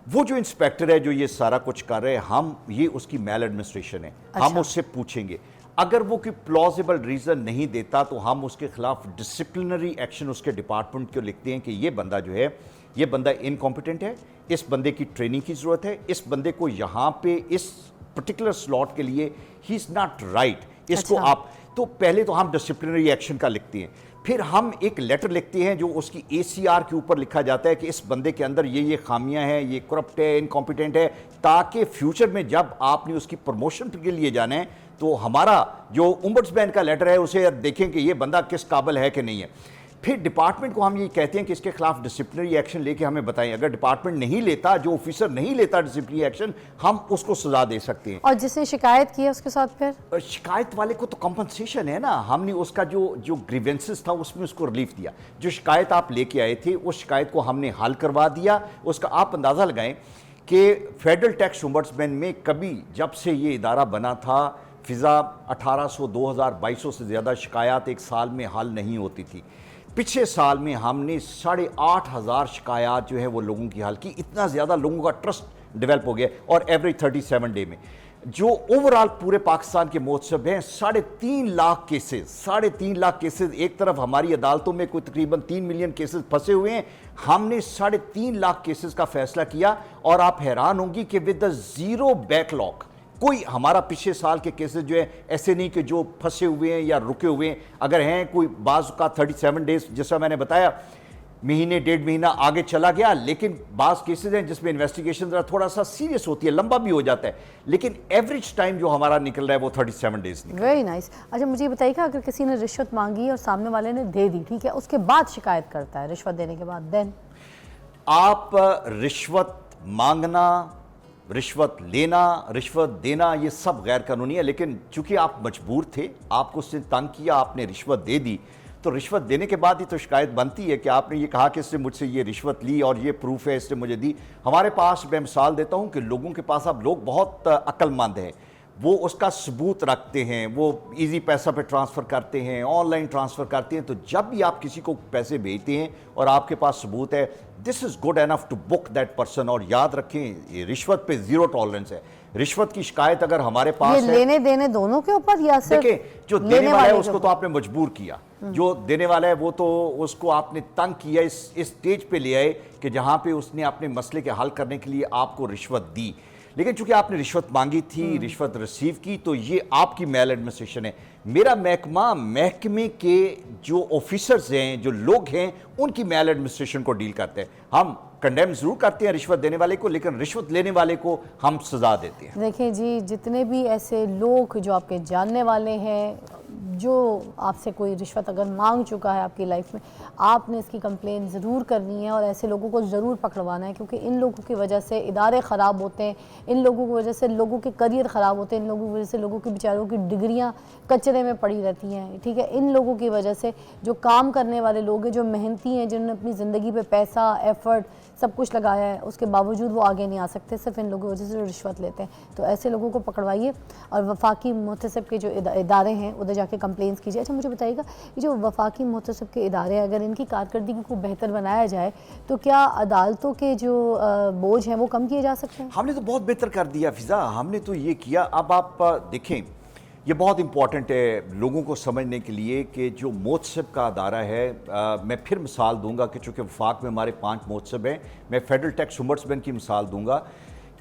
वो जो इंस्पेक्टर है जो ये सारा कुछ कर रहे हैं, ये उसकी मैल एडमिनिस्ट्रेशन है। हम उससे पूछेंगे, अगर वो कोई प्लॉजिबल रीज़न नहीं देता तो हम उसके खिलाफ डिसिप्लिनरी एक्शन उसके डिपार्टमेंट को लिखते हैं कि ये बंदा जो है, ये बंदा इनकॉम्पिटेंट है, इस बंदे की ट्रेनिंग की ज़रूरत है, इस बंदे को यहाँ पे इस पर्टिकुलर स्लॉट के लिए ही इज़ नॉट राइट, इसको आप। तो पहले तो हम डिसिप्लिनरी एक्शन का लिखते हैं, फिर हम एक लेटर लिखते हैं जो उसकी ACR के ऊपर लिखा जाता है कि इस बंदे के अंदर ये खामियां हैं, ये करप्ट है, इनकॉम्पिटेंट है, ताकि फ्यूचर में जब आपने उसकी प्रमोशन के लिए जाना है तो हमारा जो ओम्बड्समैन का लेटर है उसे देखें कि ये बंदा किस काबिल है कि नहीं है। फिर डिपार्टमेंट को हम ये कहते हैं कि इसके खिलाफ डिसिप्लिनरी एक्शन लेके हमें बताएं। अगर डिपार्टमेंट नहीं लेता, जो ऑफिसर नहीं लेता डिसिप्लिनरी एक्शन, हम उसको सजा दे सकते हैं। और जिसने शिकायत की है उसके साथ फिर शिकायत वाले को तो कंपनसेशन है ना। हमने उसका जो ग्रीवेंसेस था उसमें उसको रिलीफ दिया। जो शिकायत आप लेके आए थे उस शिकायत को हमने हल करवा दिया। उसका आप अंदाज़ा लगाएं कि फेडरल टैक्स ओम्बड्समैन में कभी जब से ये इदारा बना था, फिज़ा 1800, 2000, 2200 से ज़्यादा शिकायत एक साल में हल नहीं होती थी। पिछले साल में हमने 8,500 शिकायत जो है वो लोगों की हल की। इतना ज़्यादा लोगों का ट्रस्ट डेवलप हो गया। और एवरेज 37 डे में जो ओवरऑल पूरे पाकिस्तान के महोत्सव हैं 3.5 लाख केसेस, 3.5 लाख केसेस। एक तरफ हमारी अदालतों में कोई तकरीबन 3 मिलियन केसेस फंसे हुए हैं। हमने 3.5 लाख केसेस का फैसला किया। और आप हैरान होंगी कि विद द जीरो बैकलॉग, कोई हमारा पिछले साल के केसेस जो है ऐसे नहीं कि जो फंसे हुए हैं या रुके हुए हैं। अगर हैं कोई बाज़ का 37 डेज, जैसा मैंने बताया, महीने 1.5 महीना आगे चला गया, लेकिन बाज़ केसेस हैं जिसमें इन्वेस्टिगेशन जरा थोड़ा सा सीरियस होती है, लंबा भी हो जाता है, लेकिन एवरेज टाइम जो हमारा निकल रहा है वो 37 डेज निकल। Very nice. अच्छा मुझे ये बताइएगा, अगर किसी ने रिश्वत मांगी और सामने वाले ने दे दी, ठीक है, उसके बाद शिकायत करता है रिश्वत देने के बाद, देन आप रिश्वत मांगना, रिश्वत लेना, रिश्वत देना, ये सब गैर कानूनी है। लेकिन चूंकि आप मजबूर थे, आपको उसने तंग किया, आपने रिश्वत दे दी, तो रिश्वत देने के बाद ही तो शिकायत बनती है कि आपने ये कहा कि इसने मुझसे ये रिश्वत ली और ये प्रूफ है, इसने मुझे दी। हमारे पास, मैं मिसाल देता हूँ कि लोगों के पास अब लोग बहुत अक्लमंद हैं, वो उसका सबूत रखते हैं, वो इजी पैसा पे ट्रांसफ़र करते हैं, ऑनलाइन ट्रांसफ़र करते हैं। तो जब भी आप किसी को पैसे भेजते हैं और आपके पास सबूत है, this is good enough to book that person. और याद रखें, ये रिश्वत पे ज़ीरो टॉलरेंस है। रिश्वत की शिकायत अगर हमारे पास ये लेने देने दोनों के ऊपर या सिर्फ देखिए, जो देने वाला है उसको तो आपने मजबूर किया, जो देने वाला है वो तो उसको आपने तंग किया, इस स्टेज पे ले आए कि जहां पे उसने अपने मसले के हल करने के लिए आपको रिश्वत दी। लेकिन चूंकि आपने रिश्वत मांगी थी, रिश्वत रिसीव की, तो ये आपकी मेल एडमिनिस्ट्रेशन है। मेरा महकमा महकमे के जो ऑफिसर्स हैं, जो लोग हैं, उनकी मेल एडमिनिस्ट्रेशन को डील करते हैं। हम कंडेम जरूर करते हैं रिश्वत देने वाले को, लेकिन रिश्वत लेने वाले को हम सजा देते हैं। देखें जी, जितने भी ऐसे लोग जो आपके जानने वाले हैं, जो आपसे कोई रिश्वत अगर मांग चुका है आपकी लाइफ में, आपने इसकी कंप्लेन ज़रूर करनी है और ऐसे लोगों को ज़रूर पकड़वाना है, क्योंकि इन लोगों की वजह से इदारे ख़राब होते हैं, इन लोगों की वजह से लोगों के करियर ख़राब होते हैं, इन लोगों की वजह से लोगों की बेचारों की डिग्रियां कचरे में पड़ी रहती हैं, ठीक है। इन लोगों की वजह से जो काम करने वाले लोग हैं, जो मेहनती हैं, जिन्होंने अपनी ज़िंदगी पे पैसा, एफ़र्ट, सब कुछ लगाया है, उसके बावजूद वो आगे नहीं आ सकते, सिर्फ इन लोगों की वजह से जो रिश्वत लेते हैं। तो ऐसे लोगों को पकड़वाइए और वफाकी मुहतसिब के जो इदारे हैं उधर जाके कंप्लेंट्स कीजिए। अच्छा मुझे बताइएगा, ये जो वफाकी मुहतसिब के इदारे हैं, अगर इनकी कारकर्दगी को बेहतर बनाया जाए तो क्या अदालतों के जो बोझ हैं वो कम किए जा सकते हैं? हमने तो बहुत बेहतर कर दिया फिजा, हमने तो ये किया। अब आप देखें, ये बहुत इंपॉर्टेंट है लोगों को समझने के लिए कि जो मोहतसिब का अदारा है, मैं फिर मिसाल दूंगा कि चूँकि वफाक में हमारे 5 मोहतसिब हैं, मैं फेडरल टैक्स ओम्बड्समैन की मिसाल दूंगा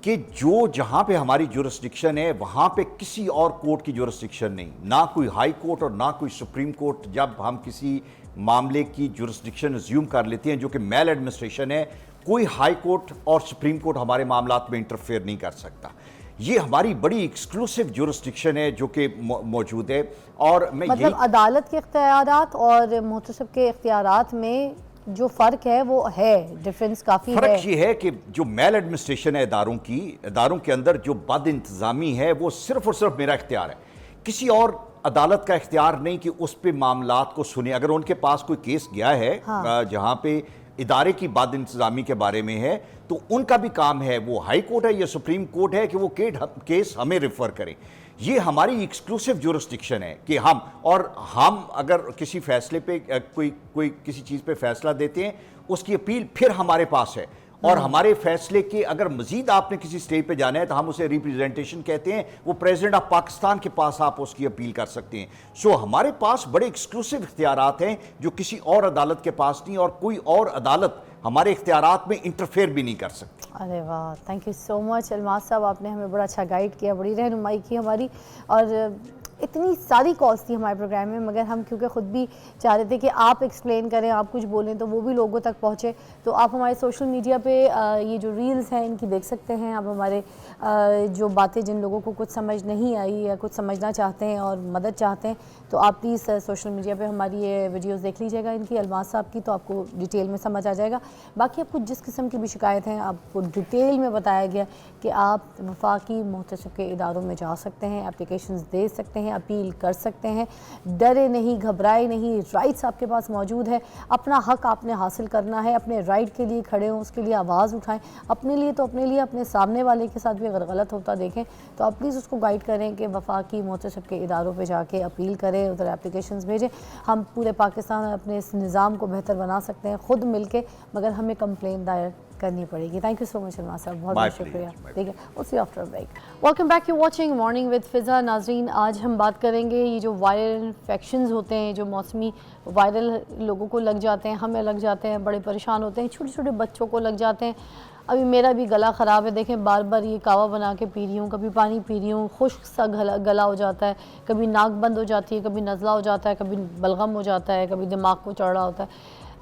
कि जो जहाँ पे हमारी जुरिस्डिक्शन है वहाँ पे किसी और कोर्ट की जुरिस्डिक्शन नहीं, ना कोई हाई कोर्ट और ना कोई सुप्रीम कोर्ट। जब हम किसी मामले की जुरिस्डिक्शन अज्यूम कर लेते हैं जो कि मेल एडमिनिस्ट्रेशन है, कोई हाई कोर्ट और सुप्रीम कोर्ट हमारे मामलात में इंटरफेयर नहीं कर सकता। ये हमारी बड़ी एक्सक्लूसिव जुरिस्डिक्शन है जो कि मौजूद है। और मैं मतलब अदालत के इख्तियारात और मुहतसिब के इख्तियारात में जो फ़र्क है वो है, डिफरेंस काफ़ी है। फ़र्क ये है कि जो मेल एडमिनिस्ट्रेशन है इदारों के अंदर जो बद इंतज़ामी है वो सिर्फ और सिर्फ मेरा इख्तियार है, किसी और अदालत का इख्तियार नहीं कि उस पे मामलात को सुने। अगर उनके पास कोई केस गया है जहाँ पे इदारे की बद इंतज़ामी के बारे में है, तो उनका भी काम है, वो हाई कोर्ट है या सुप्रीम कोर्ट है, कि वो केस हमें रेफ़र करें। ये हमारी एक्सक्लूसिव जुरिस्डिक्शन है कि हम अगर किसी फैसले पे कोई किसी चीज़ पे फैसला देते हैं, उसकी अपील फिर हमारे पास है। और हमारे फैसले के अगर मजीद आपने किसी स्टेज पे जाना है तो हम उसे रिप्रेजेंटेशन कहते हैं, वो प्रेसिडेंट ऑफ पाकिस्तान के पास आप उसकी अपील कर सकते हैं। सो हमारे पास बड़े एक्सक्लूसिव इख्तियारात हैं जो किसी और अदालत के पास नहीं, और कोई और अदालत हमारे इख्तियारात में इंटरफेयर भी नहीं कर सकती। अरे वाह, thank you so much Almas साहब, आपने हमें बड़ा अच्छा गाइड किया, बड़ी रहनुमाई की हमारी। और इतनी सारी कॉल्स थी हमारे प्रोग्राम में, मगर हम क्योंकि ख़ुद भी चाह रहे थे कि आप एक्सप्लेन करें, आप कुछ बोलें तो वो भी लोगों तक पहुँचे। तो आप हमारे सोशल मीडिया पे ये जो रील्स हैं इनकी देख सकते हैं। आप हमारे जो बातें जिन लोगों को कुछ समझ नहीं आई या कुछ समझना चाहते हैं और मदद चाहते हैं तो आप प्लीज़ सोशल मीडिया पे हमारी ये वीडियोस देख लीजिएगा इनकी, अलमास साहब की, तो आपको डिटेल में समझ आ जाएगा। बाकी आपको जिस किस्म की भी शिकायत हैं आपको डिटेल में बताया गया कि आप वफाकी मुहतसिब के इदारों में जा सकते हैं, एप्लीकेशंस दे सकते हैं, अपील कर सकते हैं। डरे नहीं, घबराए नहीं, राइट्स आपके पास मौजूद है। अपना हक आपने हासिल करना है, अपने राइट के लिए खड़े हों, उसके लिए आवाज़ उठाएं। अपने लिए तो अपने लिए, अपने सामने वाले के साथ भी अगर गलत होता देखें तो आप प्लीज़ उसको गाइड करें कि वफाकी मुहतसिब के इदारों पर जाके अपील करें, उधर एप्लीकेशंस भेजें। हम पूरे पाकिस्तान अपने इस निज़ाम को बेहतर बना सकते हैं खुद मिल के, मगर हमें कंप्लेन दायर करनी पड़ेगी। Thank you so much Alma साहब, बहुत बहुत शुक्रिया। ठीक है, उस after break. Welcome back, you watching morning with Fiza. नाज़रीन, आज हम बात करेंगे ये जो वायरल इन्फेक्शंस होते हैं, जो मौसमी वायरल लोगों को लग जाते हैं, हमें लग जाते हैं, बड़े परेशान होते हैं, छोटे छोटे बच्चों को लग जाते हैं। अभी मेरा भी गला ख़राब है, देखें बार बार ये कावा बना के पी रही हूँ, कभी पानी पी रही हूँ, खुश्क सा गला हो जाता है, कभी नाक बंद हो जाती है, कभी नज़ला हो जाता है, कभी बलगम हो जाता है, कभी दिमाग को चढ़ रहा होता है,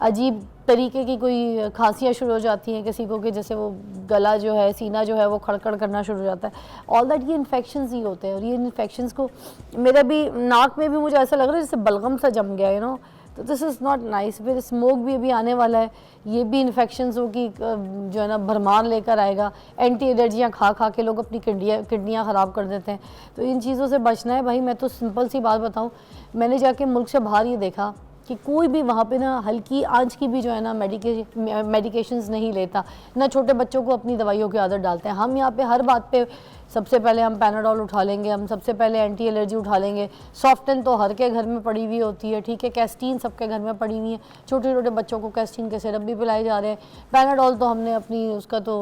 अजीब तरीके की कोई खांसियाँ शुरू हो जाती हैं किसी को कि जैसे वो गला जो है, सीना जो है वो खड़खड़ करना शुरू हो जाता है। ऑल दैट ये इन्फेक्शंस ही होते हैं और ये इन्फेक्शंस को मेरा भी नाक में भी मुझे ऐसा लग रहा है जैसे बलगम सा जम गया, तो दिस इज़ नॉट नाइस। फिर स्मोक भी अभी आने वाला है, ये भी इन्फेक्शंस हो कि जो है ना भरमार लेकर आएगा। एंटी एलर्जियाँ खा खा के लोग अपनी किडनियाँ ख़राब कर देते हैं। तो इन चीज़ों से बचना है भाई। मैं तो सिंपल सी बात बताऊँ, मैंने जाके मुल्क से बाहर ये देखा कि कोई भी वहाँ पे ना हल्की आंच की भी जो है ना मेडिकेशंस नहीं लेता, ना छोटे बच्चों को अपनी दवाइयों की आदत डालते हैं। हम यहाँ पे हर बात पे सबसे पहले हम पैनाडोल उठा लेंगे, हम सबसे पहले एंटी एलर्जी उठा लेंगे। सॉफ्टन तो हर के घर में पड़ी हुई होती है, ठीक है, कैस्टीन सबके घर में पड़ी हुई है, छोटे छोटे बच्चों को कैस्टीन के सिरप भी पिलाए जा रहे हैं। पैनाडोल तो हमने अपनी उसका तो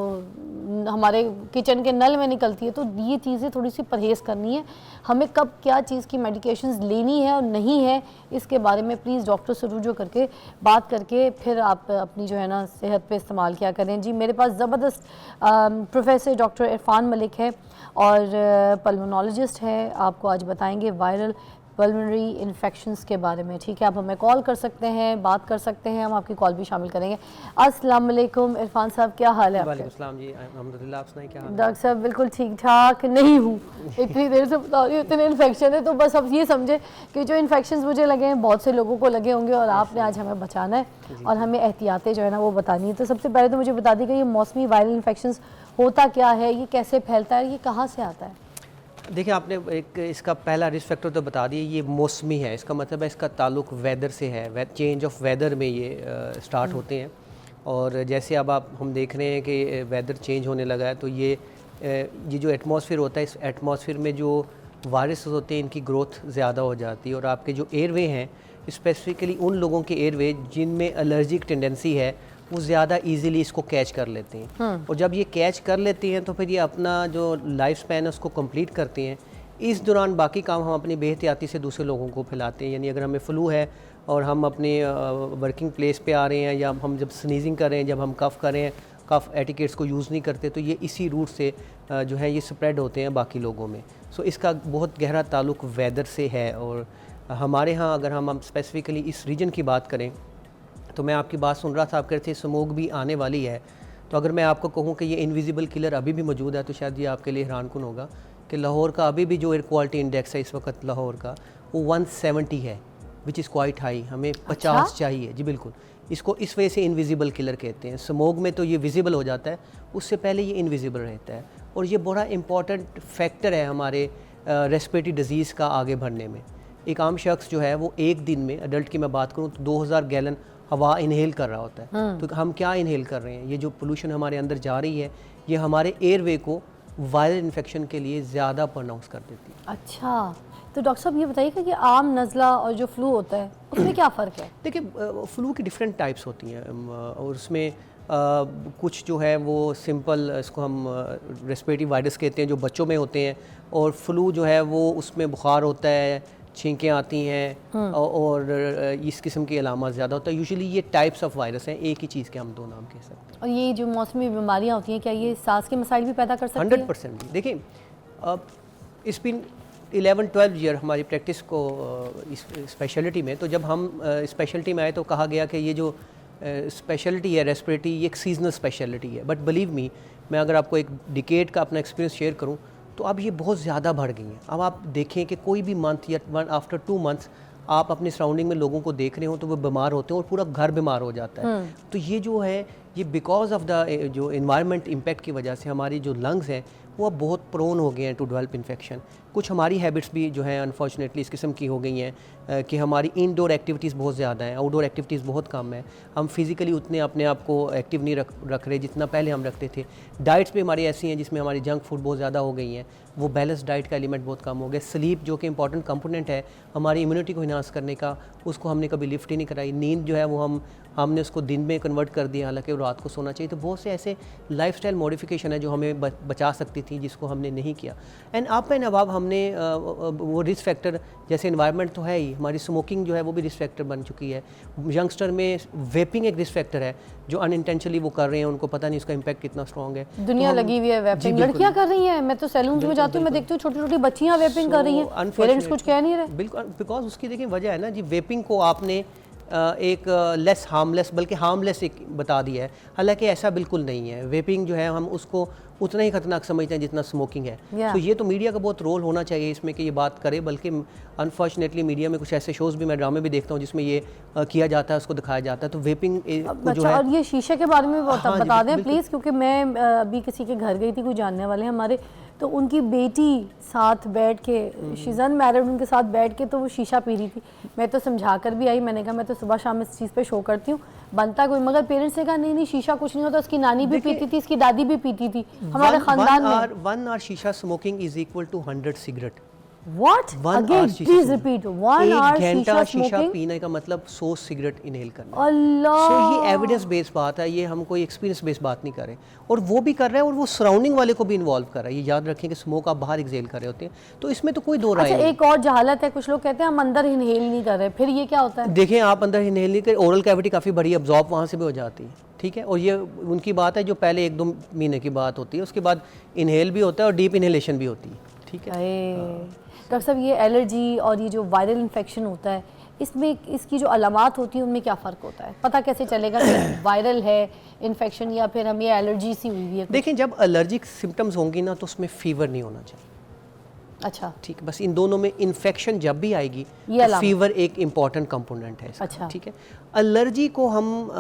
हमारे किचन के नल में निकलती है। तो ये चीज़ें थोड़ी सी परहेज़ करनी है हमें, कब क्या चीज़ की मेडिकेशंस लेनी है और नहीं है इसके बारे में प्लीज़ डॉक्टर से रुजू करके बात करके फिर आप अपनी जो है ना सेहत पे इस्तेमाल किया करें। जी, मेरे पास ज़बरदस्त प्रोफेसर डॉक्टर इरफान मलिक है और पल्मोनोलॉजिस्ट है, आपको आज बताएंगे वायरल पल्मोनरी इन्फेक्शंस के बारे में। ठीक है, आप हमें कॉल कर सकते हैं, बात कर सकते हैं, हम आपकी कॉल भी शामिल करेंगे। अस्सलाम वालेकुम इरफान साहब, क्या हाल है? वालेकुम सलाम जी, अल्हम्दुलिल्लाह। आप सुनाइए क्या हाल है? डॉक्टर साहब बिल्कुल ठीक ठाक नहीं हूँ, इतनी देर से बता रही हूँ, इतने इन्फेक्शन है। तो बस अब ये समझे कि जो इन्फेक्शंस मुझे लगे हैं बहुत से लोगों को लगे होंगे और आपने आज हमें बचाना है और हमें एहतियातें जो है ना वो बतानी है। तो सबसे पहले तो मुझे बता दी कि ये मौसमी वायरल इन्फेक्शंस होता क्या है, ये कैसे फैलता है, ये कहाँ से आता है? देखिए, आपने एक इसका पहला रिस्क फैक्टर तो बता दिया, ये मौसमी है। इसका मतलब है इसका ताल्लुक वेदर से है, चेंज ऑफ वेदर में ये स्टार्ट होते हैं। और जैसे अब हम देख रहे हैं कि वेदर चेंज होने लगा है, तो ये जो एटमॉस्फेयर होता है, इस एटमॉस्फेयर में जो वायरस होते हैं इनकी ग्रोथ ज़्यादा हो जाती है। और आपके जो एयरवे हैं, स्पेसिफिकली उन लोगों के एयरवे जिनमें एलर्जिक टेंडेंसी है, वो ज़्यादा इजीली इसको कैच कर लेते हैं। और जब ये कैच कर लेते हैं तो फिर ये अपना जो लाइफ स्पैन है उसको कंप्लीट करते हैं। इस दौरान बाकी काम हम अपनी बेहतियाती से दूसरे लोगों को फैलाते हैं। यानी अगर हमें फ्लू है और हम अपने वर्किंग प्लेस पे आ रहे हैं, या हम जब स्नीजिंग कर रहे हैं, जब हम कफ़ कर रहे हैं, कफ़ एटिकेट्स को यूज़ नहीं करते, तो ये इसी रूट से जो है ये स्प्रेड होते हैं बाकी लोगों में। सो इसका बहुत गहरा ताल्लुक वेदर से है। और हमारे यहाँ अगर हम स्पेसिफिकली इस रीजन की बात करें, तो मैं आपकी बात सुन रहा था, आप कह रहे थे स्मोक भी आने वाली है। तो अगर मैं आपको कहूँ कि ये इनविजिबल किलर अभी भी मौजूद है, तो शायद ये आपके लिए हैरानकुन होगा कि लाहौर का अभी भी जो एयर क्वालिटी इंडेक्स है इस वक्त लाहौर का, वो 170 है, विच इज़ क्वाइट हाई। हमें 50 चाहिए। जी बिल्कुल, इसको इस वजह से इनविजिबल किलर कहते हैं। स्मोक में तो ये विजिबल हो जाता है, उससे पहले ये इनविजिबल रहता है। और ये बड़ा इंपॉर्टेंट फैक्टर है हमारे रेस्पिरेटरी डिजीज़ का आगे बढ़ने में। एक आम शख्स जो है वो एक दिन में, अडल्ट की मैं बात करूँ तो 2000 गैलन हवा इनहेल कर रहा होता है। तो हम क्या इनहेल कर रहे हैं? ये जो पोल्यूशन हमारे अंदर जा रही है, ये हमारे एयरवे को वायरल इन्फेक्शन के लिए ज़्यादा प्रोनाउंस कर देती है। अच्छा, तो डॉक्टर साहब ये बताइए कि आम नज़ला और जो फ्लू होता है उसमें क्या फ़र्क है? देखिए, फ्लू की डिफरेंट टाइप्स होती हैं और उसमें कुछ जो है वो सिंपल, इसको हम रेस्पिरेटरी वायरस कहते हैं, जो बच्चों में होते हैं। और फ्लू जो है वो उसमें बुखार होता है, छींकें आती हैं और इस किस्म की अलामत ज़्यादा होता है। यूजुअली ये टाइप्स ऑफ वायरस हैं, एक ही चीज़ के हम दो नाम कह सकते हैं। और ये जो मौसमी बीमारियां होती हैं, क्या ये सांस के मसाइल भी पैदा कर सकती हैं? 100%। देखिए, इट्स बीन 11-12 ईयर हमारी प्रैक्टिस को इस स्पेशलिटी में, तो जब हम स्पेशलिटी में आए तो कहा गया कि ये जो स्पेशलिटी है रेस्पिरेटरी, ये एक सीजनल स्पेशलिटी है। बट बिलीव मी, मैं अगर आपको एक डिकेड का अपना एक्सपीरियंस शेयर करूं तो अब ये बहुत ज़्यादा बढ़ गई हैं। अब आप देखें कि कोई भी मंथ या आफ्टर 2 मंथ्स आप अपनी सराउंडिंग में लोगों को देख रहे हो तो वो बीमार होते हैं और पूरा घर बीमार हो जाता है। तो ये जो है, ये बिकॉज ऑफ द जो इन्वायरमेंट इम्पैक्ट की वजह से हमारी जो लंग्स हैं वो अब बहुत प्रोन हो गए हैं टू डेवलप इन्फेक्शन। कुछ हमारी हैबिट्स भी जो हैं अनफॉर्चुनेटली इस किस्म की हो गई हैं कि हमारी इनडोर एक्टिविटीज़ बहुत ज़्यादा हैं, आउटडोर एक्टिविटीज़ बहुत कम है। हम फिज़िकली उतने अपने आप को एक्टिव नहीं रख रहे जितना पहले हम रखते थे। डाइट्स भी हमारी ऐसी हैं जिसमें हमारी जंक फूड बहुत ज़्यादा हो गई हैं, वो बैलेंस डाइट का एलिमेंट बहुत कम हो गया। स्लीप जो कि इंपॉर्टेंट कंपोनेंट है हमारी इम्यूनिटी को इन्हांस करने का, उसको हमने कभी लिफ्ट ही नहीं कराई। नींद जो है वो हमने उसको दिन में कन्वर्ट कर दिया, हालांकि रात को सोना चाहिए। तो बहुत से ऐसे लाइफस्टाइल मॉडिफिकेशन है जो हमें बचा सकती थी, जिसको हमने नहीं किया। एंड आप एंड अबाव हमने वो रिस्क फैक्टर, जैसे एनवायरनमेंट तो है ही, हमारी स्मोकिंग जो है वो भी रिस्क फैक्टर बन चुकी है। यंगस्टर में वेपिंग एक रिस्क फैक्टर है, जो अनइंटेंशनली वो कर रहे हैं, उनको पता नहीं उसका इम्पैक्ट कितना स्ट्रॉन्ग है। दुनिया लगी हुई है वेपिंग, लड़कियां कर रही हैं। मैं तो सैलून में जाती हूँ, मैं देखती हूँ छोटी छोटी बच्चियां वेपिंग कर रही हैं, पेरेंट्स कुछ कह नहीं रहे। बिल्कुल, बिकॉज उसकी देखिए वजह है ना जी, वेपिंग को आपने एक लेस हार्मलेस, बल्कि हार्मलेस एक बता दिया है, हालांकि ऐसा बिल्कुल नहीं है। वेपिंग जो है हम उसको उतना ही खतरनाक समझते हैं जितना स्मोकिंग है। तो ये तो मीडिया का बहुत रोल होना चाहिए इसमें कि ये बात करे, बल्कि अनफॉर्चुनेटली मीडिया में कुछ ऐसे शोज़ भी, मैं ड्रामे भी देखता हूँ जिसमें ये किया जाता है, उसको दिखाया जाता है। तो वेपिंग जो है, और ये शीशे के बारे में बता दें प्लीज़, क्योंकि मैं अभी किसी के घर गई थी, कोई जानने वाले हमारे, तो उनकी बेटी साथ बैठ के, शी इज़ अनमैरिड, उनके साथ बैठ के तो वो शीशा पी रही थी। मैं तो समझा कर भी आई, मैंने कहा मैं तो सुबह शाम इस चीज़ पे शो करती हूँ, बनता कोई, मगर पेरेंट्स ने कहा नहीं नहीं शीशा कुछ नहीं होता। उसकी नानी भी पीती थी, इसकी दादी भी पीती थी, हमारे खानदान में। 1 hour शीशा smoking is equal to 100 cigarette. What? Again, please repeat. 1 hour शीशा smoking? पीने का मतलब 100 सिगरेट इनहेल करना। अल्लाह। सो ये एविडेंस बेस्ड बात है, ये हम कोई एक्सपीरियंस बेस्ड बात नहीं कर रहे। और वो भी कर रहे हैं और वो सराउंडिंग वाले को भी इन्वॉल्व कर रहा है। ये याद रखें कि स्मोक आप बाहर एक्सेल कर रहे होते हैं, तो इसमें तो कोई दो राय नहीं। एक और जहालत है, कुछ लोग कहते हैं हम अंदर इनहेल नहीं कर रहे, फिर ये क्या होता है? देखें, आप अंदर इनहेल नहीं कर, ओरल कैविटी काफ़ी बड़ी, अब्जॉर्ब वहाँ से भी हो जाती है, ठीक है। और ये उनकी बात है जो पहले 1-2 महीने की बात होती है, उसके बाद इनहेल भी होता है और डीप इनहेलेशन भी होती है, ठीक है। डॉक्टर साहब, ये एलर्जी और ये जो वायरल इन्फेक्शन होता है, इसमें इसकी जो अलामात होती है उनमें क्या फ़र्क होता है? पता कैसे चलेगा कि वायरल है इन्फेक्शन या फिर हमें एलर्जी सी हुई है? देखिए, जब एलर्जिक सिम्टम्स होंगी ना तो उसमें फीवर नहीं होना चाहिए। अच्छा, ठीक है, बस इन दोनों में इन्फेक्शन जब भी आएगी तो फीवर एक इम्पॉर्टेंट कंपोनेंट है इसका। अच्छा, ठीक है। एलर्जी को हम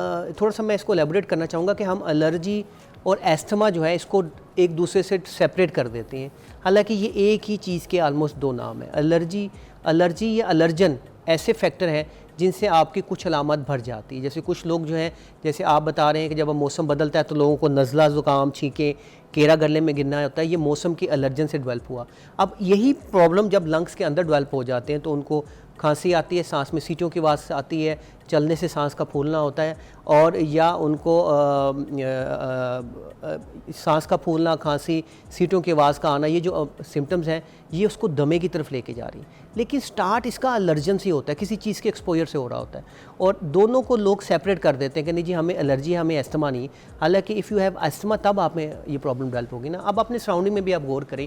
थोड़ा सा मैं इसको एलेबोरेट करना चाहूँगा कि हम एलर्जी और एस्थमा जो है इसको एक दूसरे से सेपरेट कर देते हैं, हालांकि ये एक ही चीज़ के ऑलमोस्ट 2 नाम है। एलर्जी या एलर्जन ऐसे फैक्टर हैं जिनसे आपकी कुछ अलामत भर जाती है। जैसे कुछ लोग जो हैं, जैसे आप बता रहे हैं कि जब मौसम बदलता है तो लोगों को नज़ला, ज़ुकाम, छींके, केरा गले में गिरना होता है, ये मौसम की एलर्जन से डेवलप हुआ। अब यही प्रॉब्लम जब लंग्स के अंदर डेवलप हो जाते हैं तो उनको खांसी आती है, सांस में सीटों की आवाज़ आती है, चलने से सांस का फूलना होता है, और या उनको सांस का फूलना, खांसी, सीटों की आवाज़ का आना, ये जो सिम्टम्स हैं ये उसको दमे की तरफ लेके जा रही है। लेकिन स्टार्ट इसका एलर्जन से होता है, किसी चीज़ के एक्सपोजर से हो रहा होता है, और दोनों को लोग सेपरेट कर देते हैं कि नहीं जी हमें एलर्जी है, हमें एस्थमा नहीं। हालांकि इफ़ यू हैव एस्थमा तब आप में ये प्रॉब्लम डेवलप होगी ना। अब अपने सराउंडिंग में भी आप गौर करें,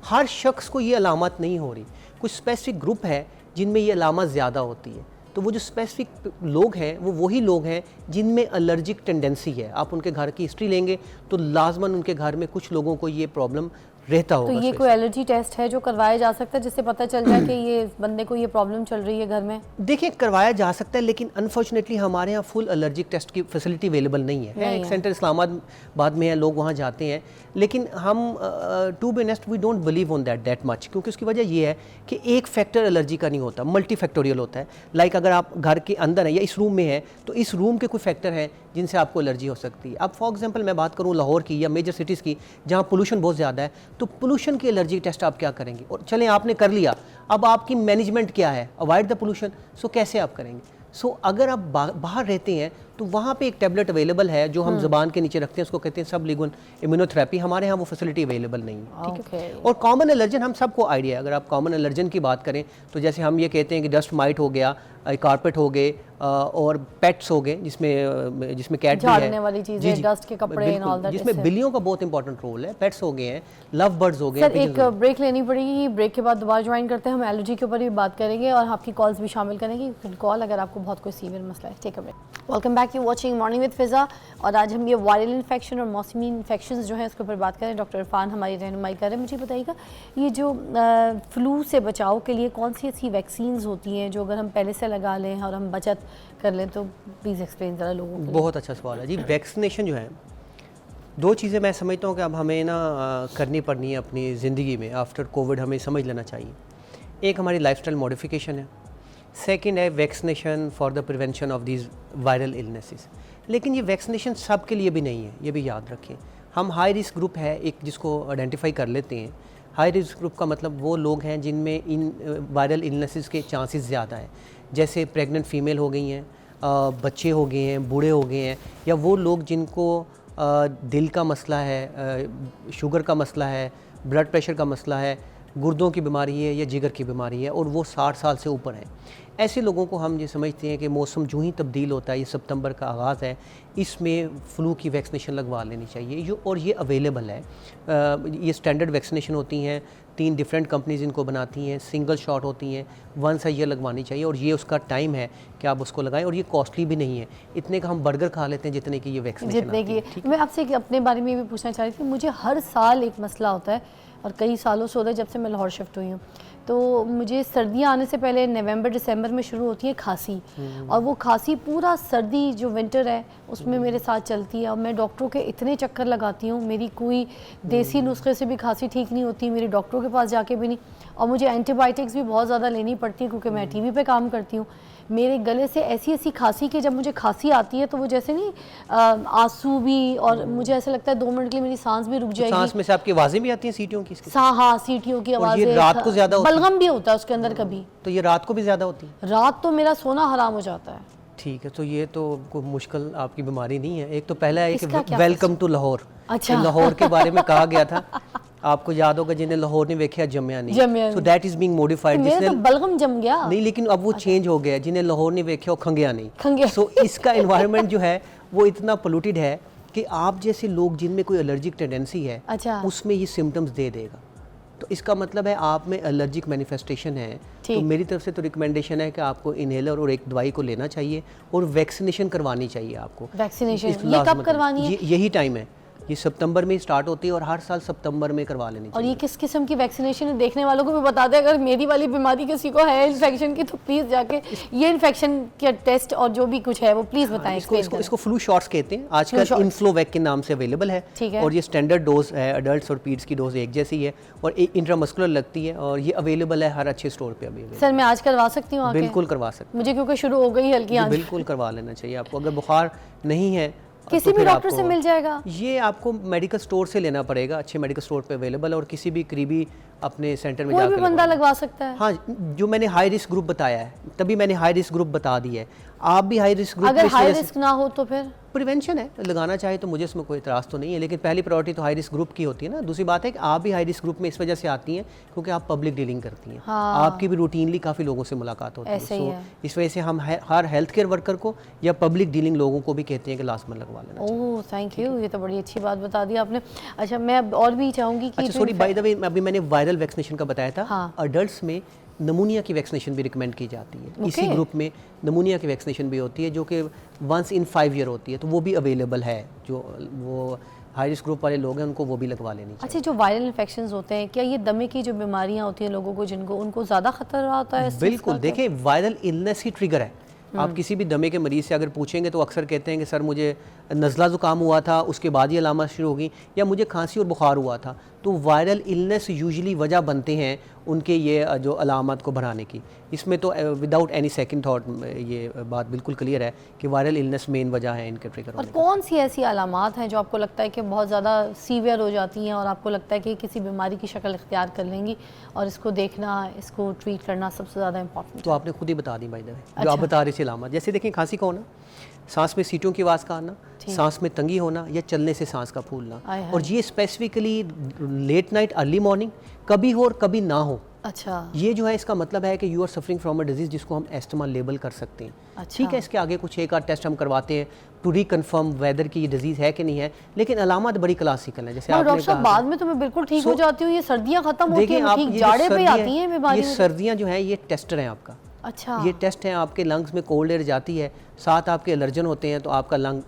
हर शख्स को ये अलामत नहीं हो रही, कुछ स्पेसिफिक ग्रुप है जिनमें ये अलामत ज़्यादा होती है। तो वो जो स्पेसिफिक लोग हैं वो वही लोग हैं जिनमें एलर्जिक टेंडेंसी है। आप उनके घर की हिस्ट्री लेंगे तो लाजमन उनके घर में कुछ लोगों को ये प्रॉब्लम रहता होगा। तो ये कोई एलर्जी टेस्ट है जो करवाया जा सकता है जिससे पता चल जाए कि ये बंदे को ये प्रॉब्लम चल रही है घर में? देखिए, करवाया जा सकता है, लेकिन अनफॉर्चुनेटली हमारे यहाँ फुल एलर्जिक टेस्ट की फैसिलिटी अवेलेबल नहीं है। एक सेंटर इस्लामाबाद में है, लोग वहाँ जाते हैं, लेकिन हम to be honest we don't believe on that much, क्योंकि उसकी वजह ये है कि एक फैक्टर एलर्जी का नहीं होता, मल्टी फैक्टोरियल होता है। लाइक अगर आप घर के अंदर हैं या इस रूम में हैं तो इस रूम के कोई फैक्टर हैं जिनसे आपको एलर्जी हो सकती है। अब फॉर एग्जांपल मैं बात करूं लाहौर की या मेजर सिटीज़ की जहां पोल्यूशन बहुत ज़्यादा है, तो पोल्यूशन की एलर्जी टेस्ट आप क्या करेंगे? और चलें आपने कर लिया, अब आपकी मैनेजमेंट क्या है? Avoid the pollution. सो कैसे आप करेंगे? सो अगर आप बाहर रहते हैं तो वहाँ पे एक टैबलेट अवेलेबल है जो हम ज़बान के नीचे रखते हैं, उसको कहते हैं सबलिंगुअल इम्यूनोथेरेपी। हमारे यहाँ वो फैसिलिटी अवेलेबल नहीं है, ठीक है। और कॉमन एलर्जन हम सबको आइडिया है। अगर आप कॉमन एलर्जन की बात करें तो जैसे हम ये कहते हैं कि डस्ट माइट हो गया, कारपेट हो गए और पेट्स हो गए, जिसमें कैट भी है, वाली चीजें, डस्ट के कपड़े एंड ऑल दैट, जिसमें बिल्लियों का बहुत इंपॉर्टेंट रोल है। पेट्स हो गए हैं, लव बर्ड्स हो गए। सर एक ब्रेक लेनी पड़ेगी, ब्रेक के बाद दोबारा ज्वाइन करते हैं। हम एलर्जी के ऊपर भी बात करेंगे और आपकी कॉल्स भी शामिल करेंगे, कॉल अगर आपको बहुत कोई सीवियर मसला है। Take a break. Welcome back, you watching morning with Fiza. और आज हम ये वायरल इन्फेक्शन और मौसमी इन्फेक्शंस जो है उसके ऊपर बात करें। डॉक्टर इरफान हमारी रहनुमाई कर रहे हैं। मुझे बताइएगा ये जो फ्लू से बचाव के लिए कौन सी ऐसी वैक्सीन्स होती हैं जो अगर हम पहले से लगा लें और हम बचत कर लें, तो प्लीज़ एक्सप्लेन ज़रा लोगों को। बहुत अच्छा सवाल है जी। वैक्सीनेशन जो है, दो चीज़ें मैं समझता हूँ कि अब हमें ना करनी पड़नी है अपनी ज़िंदगी में। आफ्टर कोविड हमें समझ लेना चाहिए। एक हमारी लाइफस्टाइल मॉडिफिकेशन है, सेकंड है vaccination for the prevention of these viral illnesses. लेकिन ये वैक्सीनेशन सब के लिए भी नहीं है, ये भी याद रखें। हम हाई रिस्क ग्रुप है एक, जिसको आइडेंटिफाई कर लेते हैं। हाई रिस्क ग्रुप का मतलब वो लोग हैं जिनमें इन वायरल इलनेसेस के चांसेस ज़्यादा हैं, जैसे प्रेग्नेंट फीमेल हो गई हैं, बच्चे हो गए हैं, बूढ़े हो गए हैं, या वो लोग जिनको दिल का मसला है, शुगर का मसला है, ब्लड प्रेशर का मसला है, गुर्दों की बीमारी है या जिगर की बीमारी है और वो 60 साल से ऊपर हैं। ऐसे लोगों को हम ये समझते हैं कि मौसम जो ही तब्दील होता है, ये सितंबर का आगाज़ है, इसमें फ़्लू की वैक्सीनेशन लगवा लेनी चाहिए। और ये अवेलेबल है। ये स्टैंडर्ड वैक्सीनेशन होती हैं, 3 डिफरेंट कंपनीज इनको बनाती हैं, सिंगल शॉट होती हैं, 1 ईयर लगवानी चाहिए। और ये उसका टाइम है कि आप उसको लगाएं, और ये कॉस्टली भी नहीं है। इतने का हम बर्गर खा लेते हैं जितने की ये वैक्सीनेशन जितने की। मैं आपसे अपने बारे में भी पूछना चाह रही थी। मुझे हर साल एक मसला होता है और कई सालों से होता है जब से मैं लाहौर शिफ्ट हुई हूँ। तो मुझे सर्दियाँ आने से पहले नवंबर दिसंबर में शुरू होती है खांसी, और वो खांसी पूरा सर्दी जो विंटर है उसमें मेरे साथ चलती है। और मैं डॉक्टरों के इतने चक्कर लगाती हूँ, मेरी कोई देसी नुस्खे से भी खांसी ठीक नहीं होती, मेरी डॉक्टरों के पास जाके भी नहीं। और मुझे एंटीबायोटिक्स भी बहुत ज़्यादा लेनी पड़ती है क्योंकि मैं टीवी पे काम करती हूँ। मेरे गले से ऐसी ऐसी खांसी कि जब मुझे खांसी आती है तो वो जैसे नहीं आंसू भी, और मुझे ऐसा लगता है 2 मिनट के लिए मेरी सांस भी रुक जाएगी। सांस में से आपकी आवाज़ें भी आती हैं सीटियों की? हाँ, सीटियों की आवाज़ें। ये रात को ज़्यादा होती है? बलगम भी होता है उसके अंदर कभी। तो ये रात को भी ज़्यादा होती है? रात तो मेरा सोना हराम हो जाता है। ठीक है, तो ये तो कोई मुश्किल आपकी बीमारी नहीं है। एक तो पहला है कि इसका क्या वेलकम टू लाहौर। अच्छा। लाहौर के बारे में कहा गया था, आपको याद होगा, जिन्हें लाहौर ने देखा जमया नहीं, so that is being modified. मेरा तो बलगम जम गया नहीं, लेकिन अब वो चेंज हो गया, जिन्हें लाहौर ने देखा वो खंगया नहीं। खंगया। सो इसका एनवायरनमेंट जो है वो इतना पोल्यूटेड है कि आप जैसे लोग जिनमें कोई एलर्जिक टेंडेंसी है, अच्छा, उसमें ये सिम्टम्स दे देगा। तो इसका मतलब है आप में एलर्जिक मैनिफेस्टेशन है। तो मेरी तरफ से तो रिकमेंडेशन है कि आपको इनहेलर और एक दवाई को लेना चाहिए और वैक्सीनेशन करवानी चाहिए आपको। वैक्सीनेशन ये कब करवानी है? यही टाइम है, ये सितंबर में स्टार्ट होती है और हर साल सितंबर में करवा लेनी चाहिए। और ये किस किस्म की वैक्सीनेशन है, देखने वालों को भी बता दें। अगर मेरी वाली बीमारी किसी को है इन्फेक्शन की, तो प्लीज़ जाके ये इन्फेक्शन के टेस्ट और जो भी कुछ है वो प्लीज़ बताएं। इसको फ्लू शॉट्स कहते हैं आजकल, इन्फ्लोवैक के नाम से अवेलेबल है। और ये स्टैंडर्ड डोज है, अडल्ट्स और पीड्स की डोज एक जैसी है और एक इंट्रामस्कुलर लगती है, और ये अवेलेबल है हर अच्छे स्टोर पे अभी। सर मैं आज करवा सकती हूँ? बिल्कुल करवा सकते, मुझे क्योंकि शुरू हो गई हल्की आंच। बिल्कुल करवा लेना चाहिए आपको। अगर बुखार नहीं है किसी भी डॉक्टर से मिल जाएगा? ये आपको मेडिकल स्टोर से लेना पड़ेगा, अच्छे मेडिकल स्टोर पे अवेलेबल है, और किसी भी करीबी अपने सेंटर में कोई भी बंदा लगवा सकता है? हाँ, जो मैंने हाई रिस्क ग्रुप बताया है तभी मैंने हाई रिस्क ग्रुप बता दी है। आप भी हाई रिस्क ग्रुप, अगर हाई रिस्क ना हो तो फिर प्रिवेंशन है, लगाना चाहे तो मुझे इसमें कोई इतराज़ तो नहीं है, लेकिन पहली प्रायोरिटी तो हाई रिस्क ग्रुप की होती है ना। दूसरी बात है कि आप भी हाई रिस्क ग्रुप में इस वजह से आती हैं क्योंकि आप पब्लिक डीलिंग करती हैं। आपकी भी रूटीनली काफ़ी लोगों से मुलाकात होती है। इस वजह से हम हर हेल्थ केयर वर्कर को या पब्लिक डीलिंग लोगों को भी कहते हैं कि लास्ट में लगवा लेना। ओह थैंक यू, ये तो बड़ी अच्छी बात बता दी आपने। अच्छा मैं और भी चाहूँगी कि अच्छा सॉरी बाय द वे, अभी मैंने वायरल वैक्सीनेशन का बताया था। अडल्ट्स में नमूनिया की वैक्सीनेशन भी रिकमेंड की जाती है। इसी ग्रुप में नमूनिया की वैक्सीनेशन भी होती है जो कि 1 in 5 year होती है, तो वो भी अवेलेबल है। जो वो हाई रिस्क ग्रुप वाले लोग हैं उनको वो भी लगवा लेनी चाहिए। अच्छा, जो वायरल इन्फेक्शंस होते हैं, क्या ये दमे की जो बीमारियां होती हैं लोगों को जिनको, उनको ज़्यादा खतरा होता है? बिल्कुल, देखें वायरल इलनेस ही ट्रिगर है। आप किसी भी दमे के मरीज़ से अगर पूछेंगे तो अक्सर कहते हैं कि सर मुझे नज़ला ज़ुकाम हुआ था, उसके बाद ये अलामत शुरू होगी, या मुझे खांसी और बुखार हुआ था। तो वायरल इलनेस यूजुअली वजह बनते हैं उनके ये जो अलामत को बढ़ाने की। इसमें तो विदाउट एनी सेकंड थॉट ये बात बिल्कुल क्लियर है कि वायरल इलनेस मेन वजह है इनके ट्रिगर होने की। और कौन सी ऐसी अलामात हैं जो आपको लगता है कि बहुत ज़्यादा सीवियर हो जाती हैं और आपको लगता है कि किसी बीमारी की शक्ल इख्तियार कर लेंगी और इसको देखना, इसको ट्रीट करना सबसे ज़्यादा इंपॉर्टेंट? तो आपने खुद ही बता दी भाई द वे, जो आप बता रही थी अलामत। जैसे देखें खांसी का होना, सांस में सीटों की आवाज़ का आना, सांस में तंगी होना या चलने से सांस का फूलना। और ये specifically late night early morning कभी हो और कभी ना हो। अच्छा, ये जो है इसका मतलब है कि you are suffering from a disease जिसको हम एस्थमा लेबल कर सकते हैं। अच्छा। ठीक है, इसके आगे कुछ एक आध टेस्ट हम करवाते हैं टू रिकन्फर्म वेदर की ये डिजीज़ है कि नहीं है, लेकिन अलामत बड़ी क्लासिकल है। जैसे आपने डॉक्टर साहब कहा बाद में तो मैं बिल्कुल ठीक हो जाती हूँ, ये सर्दियाँ खत्म होती देखिए हैं आप ठीक ये जाड़े पे सर्दियाँ- आती हैं बीमारी ये सर्दियाँ जो है ये टेस्टर हैं आपका। अच्छा, ये टेस्ट हैं आपके लंग्स में कोल्ड एयर जाती है, साथ आपके एलर्जन होते हैं तो आपका लंग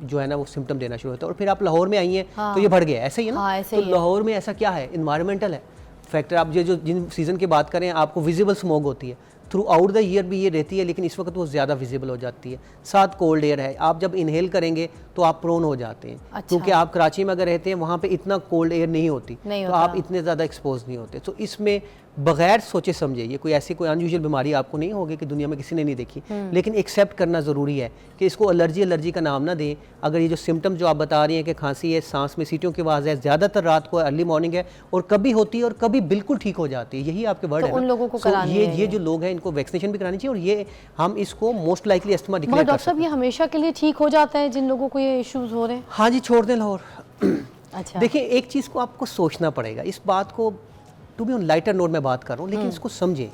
जो है ना वो सिम्टम देना शुरू होता है। और फिर आप लाहौर में आई हैं तो ये बढ़ गया, ऐसा ही है ना। हाँ, ऐसे तो ही है। लाहौर में ऐसा क्या है, इन्वायरमेंटल है फैक्टर। आप ये जो जिन सीज़न की बात करें आपको विजिबल स्मोक होती है, थ्रू आउट द ईयर भी ये रहती है, लेकिन इस वक्त वो ज़्यादा विजिबल हो जाती है। साथ कोल्ड एयर है, आप जब इनहेल करेंगे तो आप प्रोन हो जाते हैं। अच्छा। क्योंकि आप कराची में अगर रहते हैं वहाँ पे इतना कोल्ड एयर नहीं होती, नहीं तो होता। आप इतने ज़्यादा एक्सपोज नहीं होते। तो इसमें बगैर सोचे समझे, ये कोई ऐसी कोई अनयूजुअल बीमारी आपको नहीं होगी कि दुनिया में किसी ने नहीं देखी, लेकिन एक्सेप्ट करना ज़रूरी है कि इसको एलर्जी का नाम ना दें। अगर ये जो सिम्टम जो आप बता रही हैं कि खांसी है, सांस में सीटों की आवाज़ है, ज़्यादातर रात को अर्ली मॉर्निंग है और कभी होती है और कभी बिल्कुल ठीक हो जाती है, यही आपके वर्ड तो है उन ना। लोगों को So, करानी है ये जो लोग हैं इनको वैक्सीनेशन भी करानी चाहिए और ये हम इसको मोस्ट लाइकली अस्थमा मगर डिक्लेयर कर डॉक्टर साहब सकते ये हमेशा के लिए ठीक हो जाता है जिन लोगों को ये इश्यूज हो रहे हैं? हैं। हाँ जी, छोड़ दें लाहौर। अच्छा, देखिए एक चीज़ को आपको सोचना पड़ेगा, इस बात को to be on lighter note में बात कर रहा हूँ, लेकिन इसको समझें।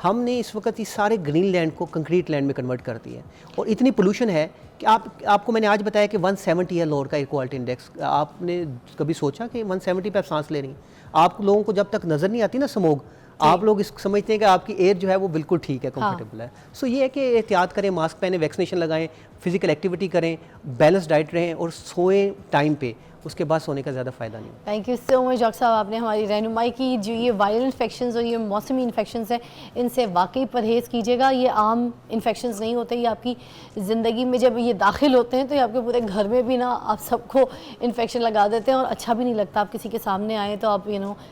हमने इस वक्त इस सारे ग्रीन लैंड को कंक्रीट लैंड में कन्वर्ट कर दिया है और इतनी पोल्यूशन है कि आपको मैंने आज बताया कि 170 है लाहौर का एयर क्वालिटी इंडेक्स। आपने कभी सोचा कि 170 पे आप सांस ले रही हैं? आप लोगों को जब तक नज़र नहीं आती ना स्मोग, आप लोग इस समझते हैं कि आपकी एयर जो है वो बिल्कुल ठीक है, कंफर्टेबल है। सो ये है कि एहतियात करें, मास्क पहने, वैक्सीनेशन लगाएं, फिजिकल एक्टिविटी करें, बैलेंस डाइट रहें और सोएं टाइम पे, उसके बाद सोने का ज़्यादा फ़ायदा नहीं। Thank you so much doctor साहब, आपने हमारी रहनुमाई की। जो ये वायरल इन्फेक्शंस और ये मौसमी इन्फेक्शंस हैं, इनसे वाकई परहेज़ कीजिएगा। ये आम इन्फेक्शंस नहीं होते, ये आपकी ज़िंदगी में जब ये दाखिल होते हैं तो ये आपके पूरे घर में भी ना आप सबको इन्फेक्शन लगा देते हैं और अच्छा भी नहीं लगता। आप किसी के सामने आए तो आप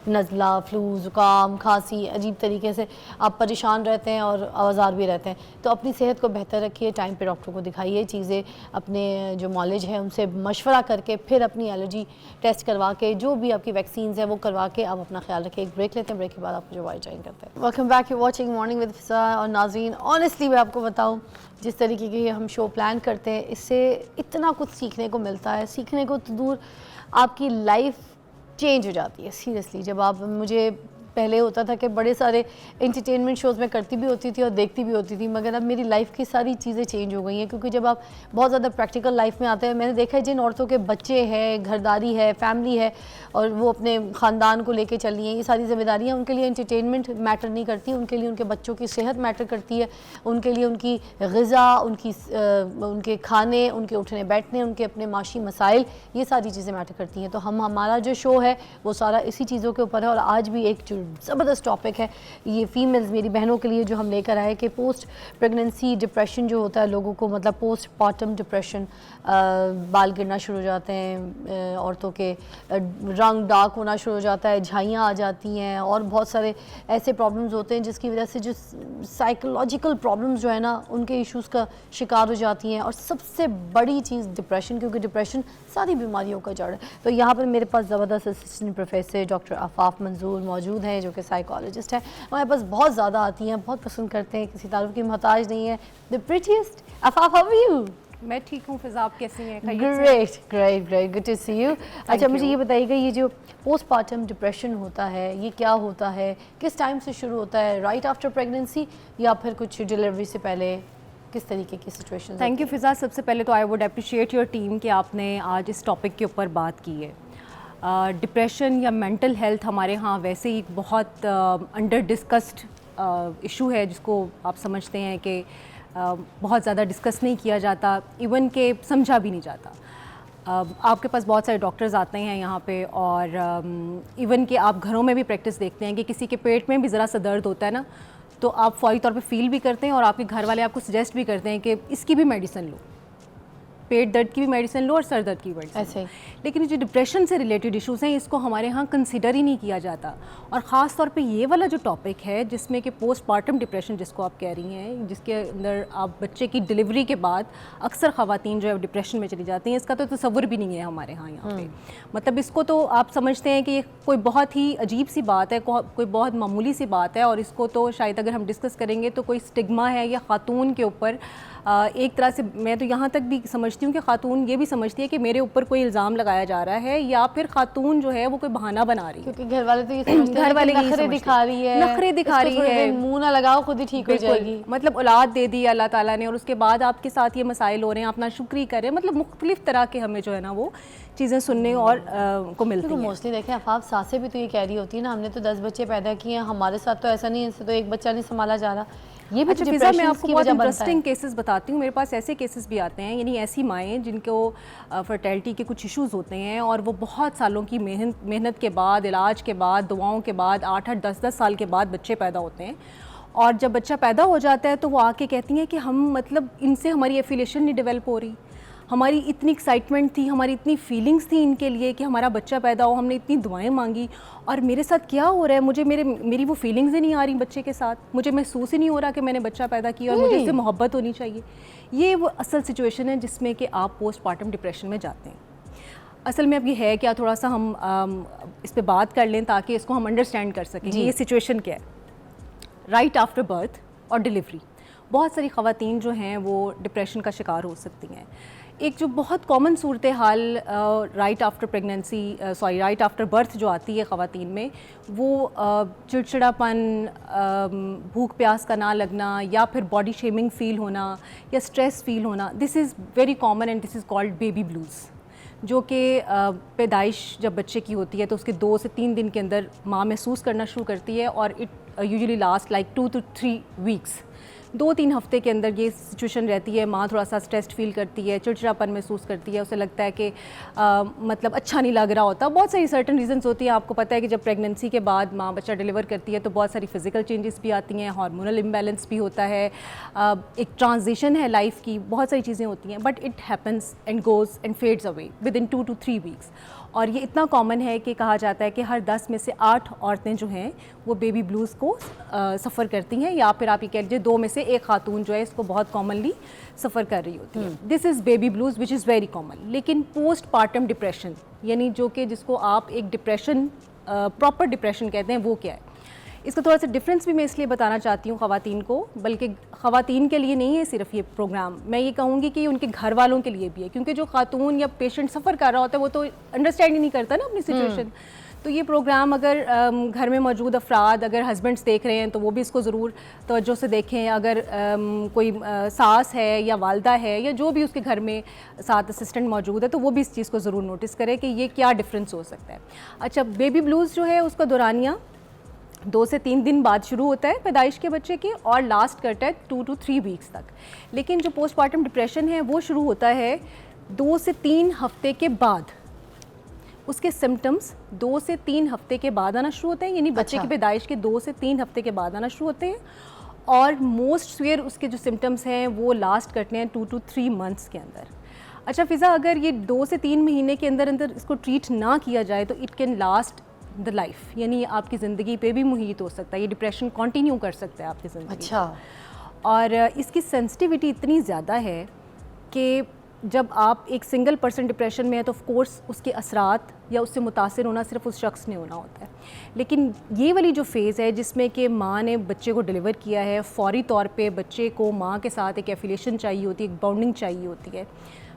नज़ला, फ्लू, ज़ुकाम, खांसी, अजीब तरीके से आप परेशान रहते हैं और आवाज़ार भी रहते हैं। तो अपनी सेहत को बेहतर रखिए, टाइम पे डॉक्टर को दिखाइए, चीज़ें अपने जो नॉलेज है उनसे मशवरा करके फिर अपनी एलर्जी टेस्ट करवा के, जो भी आपकी वैक्सीन्स है वो करवा के आप अपना ख्याल रखें। एक ब्रेक लेते हैं, ब्रेक के बाद आपको जो वाइट ज्वाइन करते हैं। Welcome back, you watching morning with Fiza. और नाज़रीन, ऑनेस्टली मैं आपको बताऊं, जिस तरीके के हम शो प्लान करते हैं इससे इतना कुछ सीखने को मिलता है। सीखने को तो दूर, आपकी लाइफ चेंज हो जाती है सीरियसली। जब आप, मुझे पहले होता था कि बड़े सारे एंटरटेनमेंट शोज़ में करती भी होती थी और देखती भी होती थी, मगर अब मेरी लाइफ की सारी चीज़ें चेंज हो गई हैं। क्योंकि जब आप बहुत ज़्यादा प्रैक्टिकल लाइफ में आते हैं, मैंने देखा है जिन औरतों के बच्चे हैं, घरदारी है, फैमिली है और वो अपने ख़ानदान को लेके चल रही हैं, ये सारी जिम्मेदारियाँ, उनके लिए एंटरटेनमेंट मैटर नहीं करती, उनके लिए उनके बच्चों की सेहत मैटर करती है, उनके लिए उनकी ग़िज़ा, उनके खाने, उनके उठने बैठने, उनके अपने माशी मसाइल, ये सारी चीज़ें मैटर करती हैं। तो हमारा जो शो है वो सारा इसी चीज़ों के ऊपर है। और आज भी एक जो ज़बरदस्त टॉपिक है ये फीमेल्स, मेरी बहनों के लिए जो हम लेकर आए कि पोस्ट प्रेगनेंसी डिप्रेशन जो होता है लोगों को, मतलब पोस्ट पार्टम डिप्रेशन, बाल गिरना शुरू हो जाते हैं, औरतों के रंग डार्क होना शुरू हो जाता है, झाइयाँ आ जाती हैं और बहुत सारे ऐसे प्रॉब्लम्स होते हैं जिसकी वजह से जो साइकोलॉजिकल प्रॉब्लम्स जो है ना उनके इश्यूज़ का शिकार हो जाती हैं। और सबसे बड़ी चीज़ डिप्रेशन, क्योंकि डिप्रेशन सारी बीमारियों का जड़ है। तो यहाँ पर मेरे पास ज़बरदस्त असिस्टेंट प्रोफेसर डॉक्टर आफाफ मंजूर मौजूद हैं जो कि साइकोलॉजिस्ट है। हमारे पास बहुत ज़्यादा आती हैं, बहुत पसंद करते हैं, किसी तारुफ की मोहताज नहीं है। The prettiest Afaf, how are you? मैं ठीक हूँ फिजा, आप कैसी हैं? Great great great, good to see you. अच्छा, मुझे ये बताइएगा, ये जो पोस्टपार्टम डिप्रेशन होता है ये क्या होता है, किस टाइम से शुरू होता है, राइट आफ्टर प्रेगनेंसी या फिर कुछ डिलीवरी से पहले, किस तरीके की सिचुएशन? थैंक यू फिजा। सबसे पहले तो I would appreciate your team कि आपने आज इस टॉपिक के ऊपर बात की है। डिप्रेशन या मेंटल हेल्थ हमारे यहाँ वैसे ही बहुत अंडर डिस्कस्ड इशू है, जिसको आप समझते हैं कि बहुत ज़्यादा डिस्कस नहीं किया जाता, इवन के समझा भी नहीं जाता। आपके पास बहुत सारे डॉक्टर्स आते हैं यहाँ पे और इवन कि आप घरों में भी प्रैक्टिस देखते हैं कि किसी के पेट में भी ज़रा सा दर्द होता है ना, तो आप फौरी तौर पे फील भी करते हैं और आपके घर वाले आपको सजेस्ट भी करते हैं कि इसकी भी मेडिसिन लो। पेट दर्द की भी मेडिसिन लो और सर दर्द की भी मेडिसिन ऐसे ही। लेकिन जो डिप्रेशन से रिलेटेड इश्यूज़ हैं इसको हमारे यहाँ कंसिडर ही नहीं किया जाता। और ख़ास तौर पे ये वाला जो टॉपिक है जिसमें कि पोस्टपार्टम डिप्रेशन जिसको आप कह रही हैं, जिसके अंदर आप बच्चे की डिलीवरी के बाद अक्सर ख़वातीन जो है डिप्रेशन में चली जाती हैं, इसका तो तसव्वुर भी नहीं है हमारे यहाँ पे। मतलब इसको तो आप समझते हैं कि ये कोई बहुत ही अजीब सी बात है, कोई बहुत मामूली सी बात है, और इसको तो शायद अगर हम डिस्कस करेंगे तो कोई स्टिग्मा है या ख़ातून के ऊपर एक तरह से मैं तो यहाँ तक भी समझती हूँ कि ख़ातून ये भी समझती है कि मेरे ऊपर कोई इल्ज़ाम लगाया जा रहा है, या फिर ख़ातून जो है वो कोई बहाना बना रही है, क्योंकि घर वाले तो ये समझते हैं घर वाले कि नखरे दिखा रही है, नखरे दिखा रही है, मुंह ना लगाओ खुद ही ठीक हो जाएगी। मतलब औलाद दे दी अल्लाह ताला ने और उसके बाद आपके साथ ये मसाइल हो रहे हैं, अपना शुक्री करें, मतलब मुख्तलिफ तरह के हमें जो है ना वो चीज़ें सुनने और को मिलती हैं। मोस्टली देखें आफाफ, सासें भी तो ये कह रही होती है ना, हमने तो 10 बच्चे पैदा किए हैं, हमारे साथ तो ऐसा नहीं, इनसे तो एक बच्चा नहीं संभाला जा रहा। ये भी अच्छा तो फिज़ा, मैं डिप्रेशन आपको की बहुत वजह बनता है। इंटरेस्टिंग केसेस बताती हूँ। मेरे पास ऐसे केसेस भी आते हैं, यानी ऐसी माएँ जिनको फर्टिलिटी के कुछ इश्यूज़ होते हैं और वो बहुत सालों की मेहनत के बाद, इलाज के बाद, दुआओं के बाद 8-8, 10-10 साल के बाद बच्चे पैदा होते हैं, और जब बच्चा पैदा हो जाता है तो वो आके कहती हैं कि हम मतलब इनसे हमारी एफिलिएशन नहीं डेवलप हो रही, हमारी इतनी एक्साइटमेंट थी, हमारी इतनी फीलिंग्स थी इनके लिए कि हमारा बच्चा पैदा हो, हमने इतनी दुआएं मांगी, और मेरे साथ क्या हो रहा है, मुझे मेरी वो फीलिंग्स ही नहीं आ रही बच्चे के साथ, मुझे महसूस ही नहीं हो रहा कि मैंने बच्चा पैदा किया और मुझे इससे मोहब्बत होनी चाहिए। ये वो असल सिचुएशन है जिसमें कि आप पोस्टपार्टम डिप्रेशन में जाते हैं। असल में अब ये है क्या, थोड़ा सा हम इस पर बात कर लें ताकि इसको हम अंडरस्टैंड कर सकें ये सिचुएशन क्या है। राइट आफ्टर बर्थ और डिलीवरी बहुत सारी ख़वातीन जो हैं वो डिप्रेशन का शिकार हो सकती हैं। एक जो बहुत कॉमन सूरत हाल right after pregnancy right after birth जो आती है ख़वातीन में, वो चिड़चिड़ापन, भूख प्यास का ना लगना, या फिर बॉडी शेमिंग फ़ील होना या स्ट्रेस फ़ील होना, this is very common and this is called baby blues, जो कि पैदाइश जब बच्चे की होती है तो उसके 2 से 3 दिन के अंदर माँ महसूस करना शुरू करती है, और it usually last like 2 to 3 weeks. 2-3 हफ्ते के अंदर ये सिचुएशन रहती है। माँ थोड़ा सा स्ट्रेस्ड फील करती है, चिड़चिड़ापन महसूस करती है, उसे लगता है कि मतलब अच्छा नहीं लग रहा होता। बहुत सारी सर्टन रीजंस होती हैं। आपको पता है कि जब प्रेगनेंसी के बाद माँ बच्चा डिलीवर करती है तो बहुत सारी फिजिकल चेंजेस भी आती हैं, हार्मोनल इम्बैलेंस भी होता है, एक ट्रांजिशन है लाइफ की, बहुत सारी चीज़ें होती हैं, but it happens and goes and fades away with in 2 to 3 weeks. और ये इतना कॉमन है कि कहा जाता है कि हर 10 में से 8 औरतें जो हैं वो बेबी ब्लूज़ को सफ़र करती हैं, या फिर आप ये कह लीजिए 2 में से 1 खातून जो है इसको बहुत कॉमनली सफ़र कर रही होती है। This is baby blues which is very common. लेकिन पोस्ट पार्टम डिप्रेशन, यानी जो कि जिसको आप एक डिप्रेशन प्रॉपर डिप्रेशन कहते हैं, वो क्या है? इसका थोड़ा सा डिफरेंस भी मैं इसलिए बताना चाहती हूँ ख़वातीन को, बल्कि ख़वातीन के लिए नहीं है सिर्फ ये प्रोग्राम, मैं ये कहूँगी कि उनके घर वालों के लिए भी है, क्योंकि जो खातून या पेशेंट सफ़र कर रहा होता है वो तो अंडरस्टैंड ही नहीं करता ना अपनी सिचुएशन। तो ये प्रोग्राम अगर घर में मौजूद अफराद, अगर हस्बैंड्स देख रहे हैं तो वो भी इसको ज़रूर तवज्जो से देखें। अगर कोई सास है या वालदा है या जो भी उसके घर में साथ असिस्टेंट मौजूद है तो वो भी इस चीज़ को ज़रूर नोटिस करें कि ये क्या डिफरेंस हो सकता है। अच्छा, बेबी ब्लूज़ जो है उसका दौरानिया 2 से 3 दिन बाद शुरू होता है पैदाइश के बच्चे के, और लास्ट करता है 2 to 3 वीक्स तक। लेकिन जो पोस्टपार्टम डिप्रेशन है वो शुरू होता है 2 से 3 हफ्ते के बाद। उसके सिम्टम्स 2 से 3 हफ्ते के बाद आना शुरू होते हैं, यानी बच्चे की पैदाइश के 2 से 3 हफ्ते के बाद आना शुरू होते हैं, और मोस्ट सीवियर उसके जो सिम्टम्स हैं वो लास्ट करते हैं 2 to 3 मंथ्स के अंदर। अच्छा फ़िज़ा, अगर ये 2 से 3 महीने के अंदर अंदर इसको ट्रीट ना किया जाए तो it can last the life, यानी आपकी ज़िंदगी पे भी मुहित हो सकता है, ये डिप्रेशन कंटिन्यू कर सकता है आपकी ज़िंदगी। अच्छा। और इसकी सेंसिटिविटी इतनी ज़्यादा है कि जब आप एक सिंगल पर्सन डिप्रेशन में है तो ऑफ कोर्स उसके असरात या उससे मुतासिर होना सिर्फ उस शख्स ने होना होता है। लेकिन ये वाली जो फेज़ है जिसमें कि माँ ने बच्चे को डिलीवर किया है, फ़ौरी तौर पे बच्चे को माँ के साथ एक एफिलिएशन चाहिए होती है, एक बॉन्डिंग चाहिए होती है।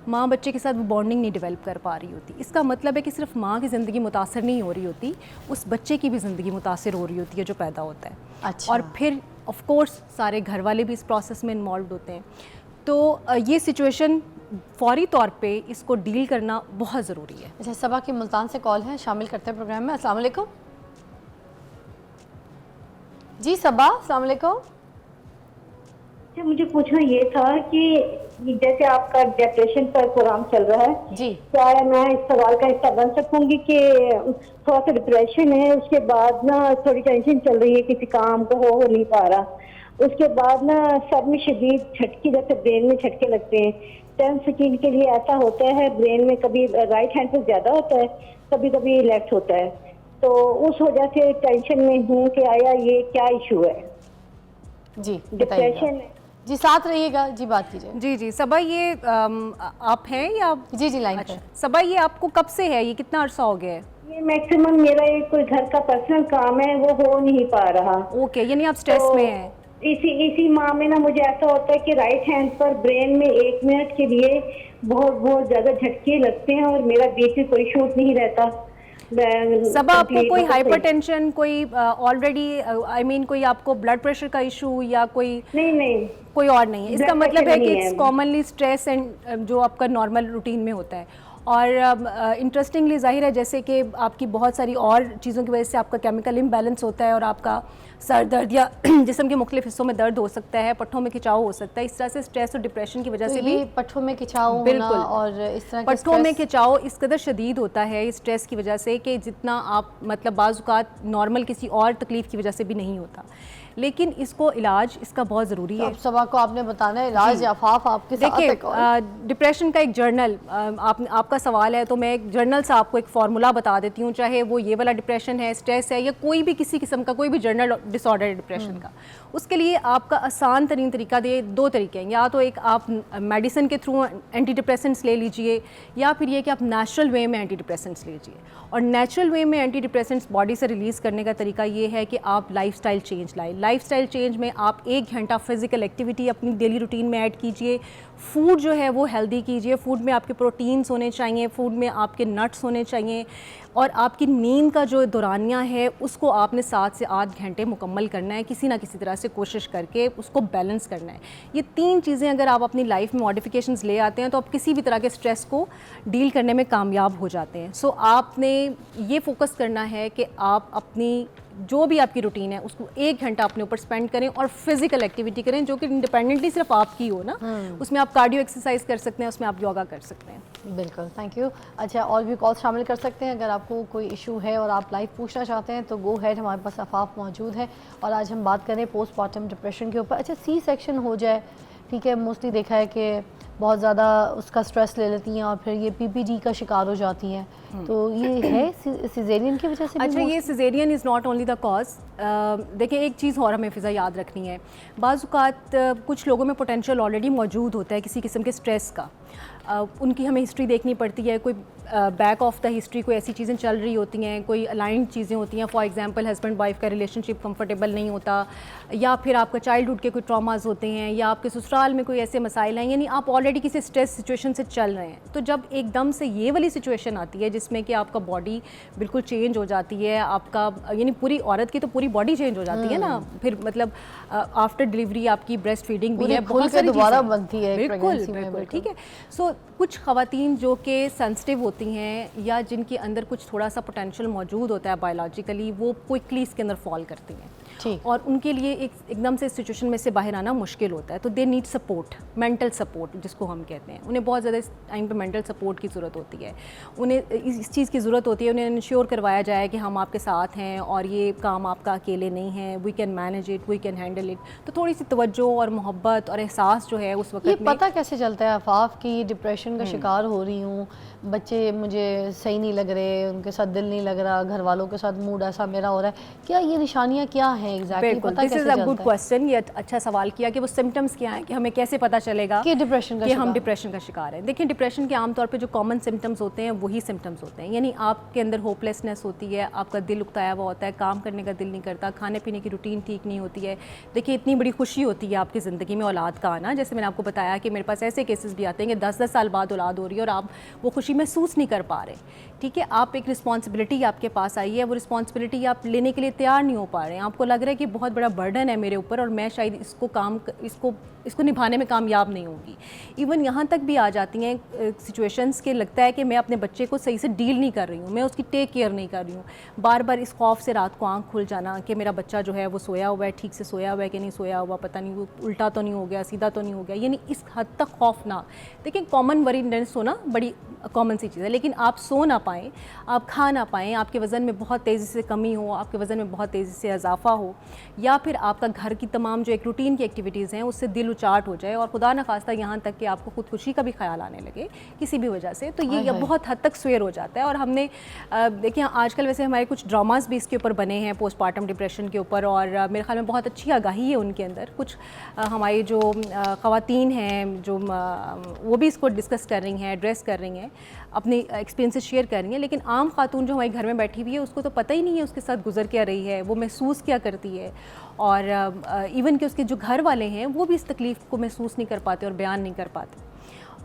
माँ बच्चे के साथ वो बॉन्डिंग नहीं डेवलप कर पा रही होती। इसका मतलब है कि सिर्फ माँ की ज़िंदगी मुतासर नहीं हो रही होती, उस बच्चे की भी ज़िंदगी मुतासर हो रही होती है जो पैदा होता है। अच्छा। और फिर ऑफ कोर्स सारे घर वाले भी इस प्रोसेस में इन्वॉल्व होते हैं। तो ये सिचुएशन फौरी तौर पे इसको डील करना बहुत ज़रूरी है। अच्छा, सबा की मुल्तान से कॉल है, शामिल करते हैं प्रोग्राम में। अस्सलाम वालेकुम जी सबा, अस्सलाम वालेकुम। मुझे पूछना ये था कि जैसे आपका डिप्रेशन पर प्रोग्राम चल रहा है जी, क्या मैं इस सवाल का हिस्सा बन सकूंगी कि थोड़ा सा डिप्रेशन है, उसके बाद ना थोड़ी टेंशन चल रही है, किसी काम को हो नहीं पा रहा, उसके बाद ना सर में शदीद झटके, जैसे ब्रेन में झटके लगते हैं, 10 सेकंड के लिए ऐसा होता है ब्रेन में, कभी राइट हैंड पे ज्यादा होता है, कभी कभी लेफ्ट होता है। तो उस वजह से टेंशन में हूँ कि आया ये क्या इशू है। जी डिप्रेशन है। जी, साथ रहिएगा जी, बात कीजिए। जी जी सबा, ये आप हैं या जी जी, लाइन अच्छा पे। सबा, ये आपको कब से है, ये कितना अरसा हो गया है? ये मैक्सिमम मेरा एक कोई घर का पर्सनल काम है, वो हो नहीं पा रहा। ओके, यानी आप स्ट्रेस तो में हैं। इसी माह में ना मुझे ऐसा होता है कि राइट हैंड पर ब्रेन में 1 मिनट के लिए बहुत ज्यादा झटके लगते हैं और मेरा बीपी कोई शूट नहीं रहता। सबा, आपको कोई मतलब हाइपरटेंशन, कोई ऑलरेडी आई मीन कोई आपको ब्लड प्रेशर का इशू या कोई नहीं कोई और नहीं है? इसका Blood मतलब pressure है कि नहीं इट्स है। कॉमनली स्ट्रेस एंड जो आपका नॉर्मल रूटीन में होता है। और इंटरेस्टिंगली जाहिर है जैसे कि आपकी बहुत सारी और चीज़ों की वजह से आपका केमिकल इम्बैलेंस होता है और आपका सर दर्द या जिस्म के मुख्तलिफ हिस्सों में दर्द हो सकता है, पट्टों में खिंचाव हो सकता है। इस तरह से स्ट्रेस और डिप्रेशन की वजह तो से ये भी पट्टों में खिंचाव होना बिल्कुल, और इस तरह के पट्टों में स्ट्रेस- खिंचाव इस कदर शदीद होता है इस स्ट्रेस की वजह से कि जितना आप मतलब बाज़-औक़ात नॉर्मल किसी और तकलीफ़ की वजह से भी नहीं होता। लेकिन इसको इलाज इसका बहुत ज़रूरी तो है। अब सबा को आपने बताना है इलाज आफाफ आपके साथ है कौन? देखिए, डिप्रेशन का एक जर्नल, आपका सवाल है तो मैं एक जर्नल से आपको एक फार्मूला बता देती हूँ, चाहे वो ये वाला डिप्रेशन है, स्ट्रेस है, या कोई भी किसी किस्म का कोई भी जर्नल डिसऑर्डर है डिप्रेशन का। उसके लिए आपका आसान तरीन तरीका दो तरीके हैं। या तो एक आप मेडिसिन के थ्रू एंटी डिप्रेसेंट्स ले लीजिए, या फिर ये कि आप नेचुरल वे में एंटी डिप्रेसेंट्स लीजिए। और नेचुरल वे में एंटी डिप्रेसेंट्स बॉडी से रिलीज़ करने का तरीका ये है कि आप लाइफस्टाइल चेंज लाएं। लाइफस्टाइल चेंज में आप 1 घंटा फिजिकल एक्टिविटी अपनी डेली रूटीन में ऐड कीजिए। फूड जो है वो हेल्दी कीजिए। फूड में आपके प्रोटीन्स होने चाहिए, फूड में आपके नट्स होने चाहिए, और आपकी नींद का जो दौरानिया है उसको आपने 7 से 8 घंटे मुकम्मल करना है, किसी ना किसी तरह से कोशिश करके उसको बैलेंस करना है। ये 3 चीज़ें अगर आप अपनी लाइफ में मॉडिफिकेशंस ले आते हैं तो आप किसी भी तरह के स्ट्रेस को डील करने में कामयाब हो जाते हैं। सो आपने ये फोकस करना है कि आप अपनी जो भी आपकी रूटीन है उसको 1 घंटा अपने ऊपर स्पेंड करें और फिजिकल एक्टिविटी करें जो कि इंडिपेंडेंटली सिर्फ आपकी हो ना। उसमें आप कार्डियो एक्सरसाइज कर सकते हैं, उसमें आप योगा कर सकते हैं। बिल्कुल, थैंक यू। अच्छा, और भी कॉल शामिल कर सकते हैं अगर आपको कोई इशू है और आप लाइव पूछना चाहते हैं तो गो हेड, हमारे पास आफाफ मौजूद है। और आज हम बात करें पोस्टमार्टम डिप्रेशन के ऊपर। अच्छा, सी सेक्शन हो जाए, ठीक है, मोस्टली देखा है कि बहुत ज़्यादा उसका स्ट्रेस ले लेती हैं और फिर ये पीपीडी का शिकार हो जाती हैं, तो ये है सिजेरियन की वजह से भी? अच्छा, ये caesarean is not only the cause. देखिए, एक चीज़ और हमें फ़िज़ा याद रखनी है। बाज़-औक़ात कुछ लोगों में पोटेंशियल ऑलरेडी मौजूद होता है किसी किस्म के स्ट्रेस का। उनकी हमें हिस्ट्री देखनी पड़ती है, कोई बैक ऑफ द हिस्ट्री कोई ऐसी चीज़ें चल रही होती हैं, कोई अलाइंड चीज़ें होती हैं। फॉर एग्जांपल हस्बैंड वाइफ का रिलेशनशिप कंफर्टेबल नहीं होता, या फिर आपका चाइल्डहुड के कोई ट्रॉमास होते हैं, या आपके ससुराल में कोई ऐसे मसाइल हैं, यानी आप ऑलरेडी किसी स्ट्रेस सिचुएशन से चल रहे हैं। तो जब एकदम से ये वाली सिचुएशन आती है जिसमें कि आपका बॉडी बिल्कुल चेंज हो जाती है, आपका यानी पूरी औरत की तो पूरी बॉडी चेंज हो जाती है ना, फिर मतलब आफ्टर डिलीवरी आपकी ब्रेस्ट फीडिंग भी है, बहुत सारी दोबारा चीज़ें बनती है एक बिल्कुल pregnancy में, बिल्कुल, बिल्कुल। ठीक है। सो कुछ ख़वातीन जो कि सेंसिटिव होती हैं या जिनके अंदर कुछ थोड़ा सा पोटेंशियल मौजूद होता है बायोलॉजिकली, वो क्विकली इसके अंदर फॉल करती हैं, ठीक। और उनके लिए एकदम से सिचुएशन में से बाहर आना मुश्किल होता है। तो they need support, mental support जिसको हम कहते हैं। उन्हें बहुत ज़्यादा इस टाइम पे मेंटल सपोर्ट की ज़रूरत होती है, उन्हें इस चीज़ की ज़रूरत होती है, उन्हें इंश्योर करवाया जाए कि हम आपके साथ हैं और ये काम आपका अकेले नहीं है, we can manage it, we can handle it. तो थोड़ी सी तवज्जो और मोहब्बत और एहसास जो है उस वक्त ये में पता कैसे चलता है आफाफ कि डिप्रेशन का शिकार हो रही हूँ, बच्चे मुझे सही नहीं लग रहे, उनके साथ दिल नहीं लग रहा, घर वालों के साथ मूड ऐसा मेरा हो रहा है, क्या ये निशानियाँ क्या हैं एग्जैक्टली? पता दिस कैसे इज़ अ चलता गुड है क्वेश्चन। ये अच्छा सवाल किया कि वो सिम्टम्स क्या हैं, कि हमें कैसे पता चलेगा कि डिप्रेशन का कि हम शिकार? डिप्रेशन का शिकार हैं। देखिए, डिप्रेशन के आमतौर पे जो कॉमन सिम्टम्स होते हैं वही सिम्टम्स होते हैं, यानी आपके अंदर होपलेसनेस होती है, आपका दिल उकताया हुआ होता है, काम करने का दिल नहीं करता, खाने पीने की रूटीन ठीक नहीं होती है। देखिए, इतनी बड़ी खुशी होती है आपकी ज़िंदगी में औलाद का आना, जैसे मैंने आपको बताया कि मेरे पास ऐसे केसेस भी आते हैं कि 10-10 साल बाद औलाद हो रही है और आप वो खुशी महसूस नहीं कर पा रहे, ठीक है। आप एक रिस्पॉन्सिबिलिटी आपके पास आई है, वो रिस्पॉन्सिबिलिटी आप लेने के लिए तैयार नहीं हो पा रहे हैं, आपको लग रहा है कि बहुत बड़ा बर्डन है मेरे ऊपर और मैं शायद इसको निभाने में कामयाब नहीं होंगी। इवन यहाँ तक भी आ जाती हैं सिचुएशंस के लगता है कि मैं अपने बच्चे को सही से डील नहीं कर रही हूँ, मैं उसकी टेक केयर नहीं कर रही हूँ। बार बार इस खौफ से रात को आँख खुल जाना कि मेरा बच्चा जो है वो सोया हुआ है, ठीक से सोया हुआ है कि नहीं सोया हुआ, पता नहीं वो उल्टा तो नहीं हो गया, सीधा तो नहीं हो गया, यानी इस हद तक खौफ ना। देखिए, कॉमन वरीनेस होना बड़ी कॉमन सी चीज़ है, है, लेकिन आप सो ना पाएँ, आप खा ना पाएँ, आपके वज़न में बहुत तेज़ी से कमी हो, आपके वज़न में बहुत तेज़ी से इजाफा हो, या फिर आपका घर की तमाम जो एक रूटीन की एक्टिविटीज़ हैं उससे दिल उचाट हो जाए और खुदा न खास्ता यहाँ तक कि आपको खुदकुशी का भी ख्याल आने लगे किसी भी वजह से, तो ये बहुत हद तक स्वेयर हो जाता है। और हमने देखिए आजकल वैसे हमारे कुछ ड्रामास भी इसके ऊपर बने हैं पोस्टमार्टम डिप्रेशन के ऊपर, और मेरे ख्याल में बहुत अच्छी आगाही है उनके अंदर। कुछ हमारी जो ख़वातीन हैं जो वो भी इसको डिस्कस कर रही हैं, एड्रेस कर रही हैं, अपनी एक्सपीरियंसेस शेयर कर रही हैं, लेकिन आम खातून जो हमारे घर में बैठी हुई है उसको तो पता ही नहीं है उसके साथ गुजर क्या रही है, वो महसूस क्या करती है, और इवन कि उसके जो घर वाले हैं वो भी इस तकलीफ़ को महसूस नहीं कर पाते और बयान नहीं कर पाते।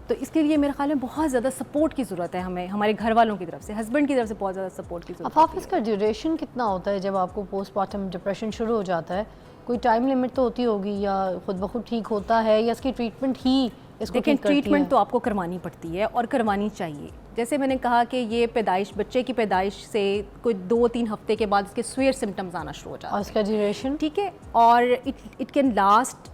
तो इसके लिए मेरे ख्याल में बहुत ज़्यादा सपोर्ट की ज़रूरत है हमें, हमारे घर वालों की तरफ से, हस्बैंड की तरफ से बहुत ज़्यादा सपोर्ट की ज़रूरत है। अब इसका ड्यूरेशन कितना होता है जब आपको पोस्टमार्टम डिप्रेशन शुरू हो जाता है? कोई टाइम लिमिट तो होती होगी, या खुद ब खुद ठीक होता है, या इसकी ट्रीटमेंट ही इसको लेकिन ठीक करती है? ट्रीटमेंट तो आपको करवानी पड़ती है और करवानी चाहिए। जैसे मैंने कहा कि ये पैदाइश, बच्चे की पैदाइश से कोई 2-3 हफ्ते के बाद इसके स्वेयर सिम्टम्स आना शुरू हो जाते हैं। और इसका ड्यूरेशन? ठीक है, और it can last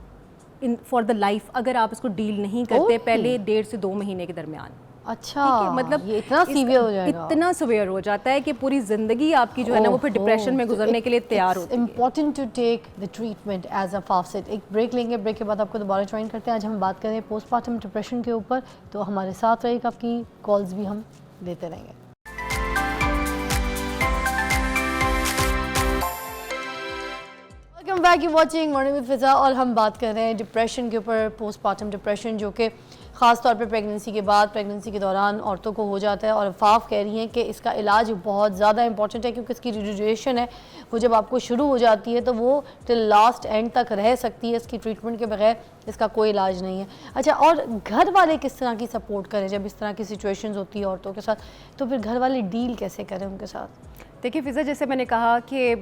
in for the life अगर आप इसको डील नहीं करते पहले 1.5 से 2 महीने के दरमियान। अच्छा, ठीक है, मतलब ये इतना सीवियर हो जाएगा? इतना सीवियर हो जाता है कि पूरी ज़िंदगी आपकी जो है ना वो फिर डिप्रेशन में गुजरने के लिए तैयार होती है। Important to take the treatment as a fast. एक ब्रेक लेंगे, ब्रेक के बाद आपको दोबारा ज्वाइन करते हैं। आज हम बात करें पोस्टमार्टम डिप्रेशन के ऊपर, तो हमारे साथ रहिएगा, आपकी कॉल्स भी हम लेते रहेंगे। Welcome back, you watching morning with Fiza, और हम बात कर रहे हैं डिप्रेशन के ऊपर, पोस्टमार्टम डिप्रेशन, जो कि ख़ास तौर पे प्रेगनेंसी के बाद, प्रेगनेंसी के दौरान औरतों को हो जाता है। और अफाफ कह रही हैं कि इसका इलाज बहुत ज़्यादा इंपॉर्टेंट है, क्योंकि इसकी ड्यूरेशन है वो जब आपको शुरू हो जाती है तो वो टिल लास्ट एंड तक रह सकती है। इसकी ट्रीटमेंट के बगैर इसका कोई इलाज नहीं है। अच्छा, और घर वाले किस तरह की सपोर्ट करें जब इस तरह की सिचुएशंस होती है औरतों के साथ, तो फिर घर वाले डील कैसे करें उनके साथ? देखिए फ़िज़ा, जैसे मैंने कहा कि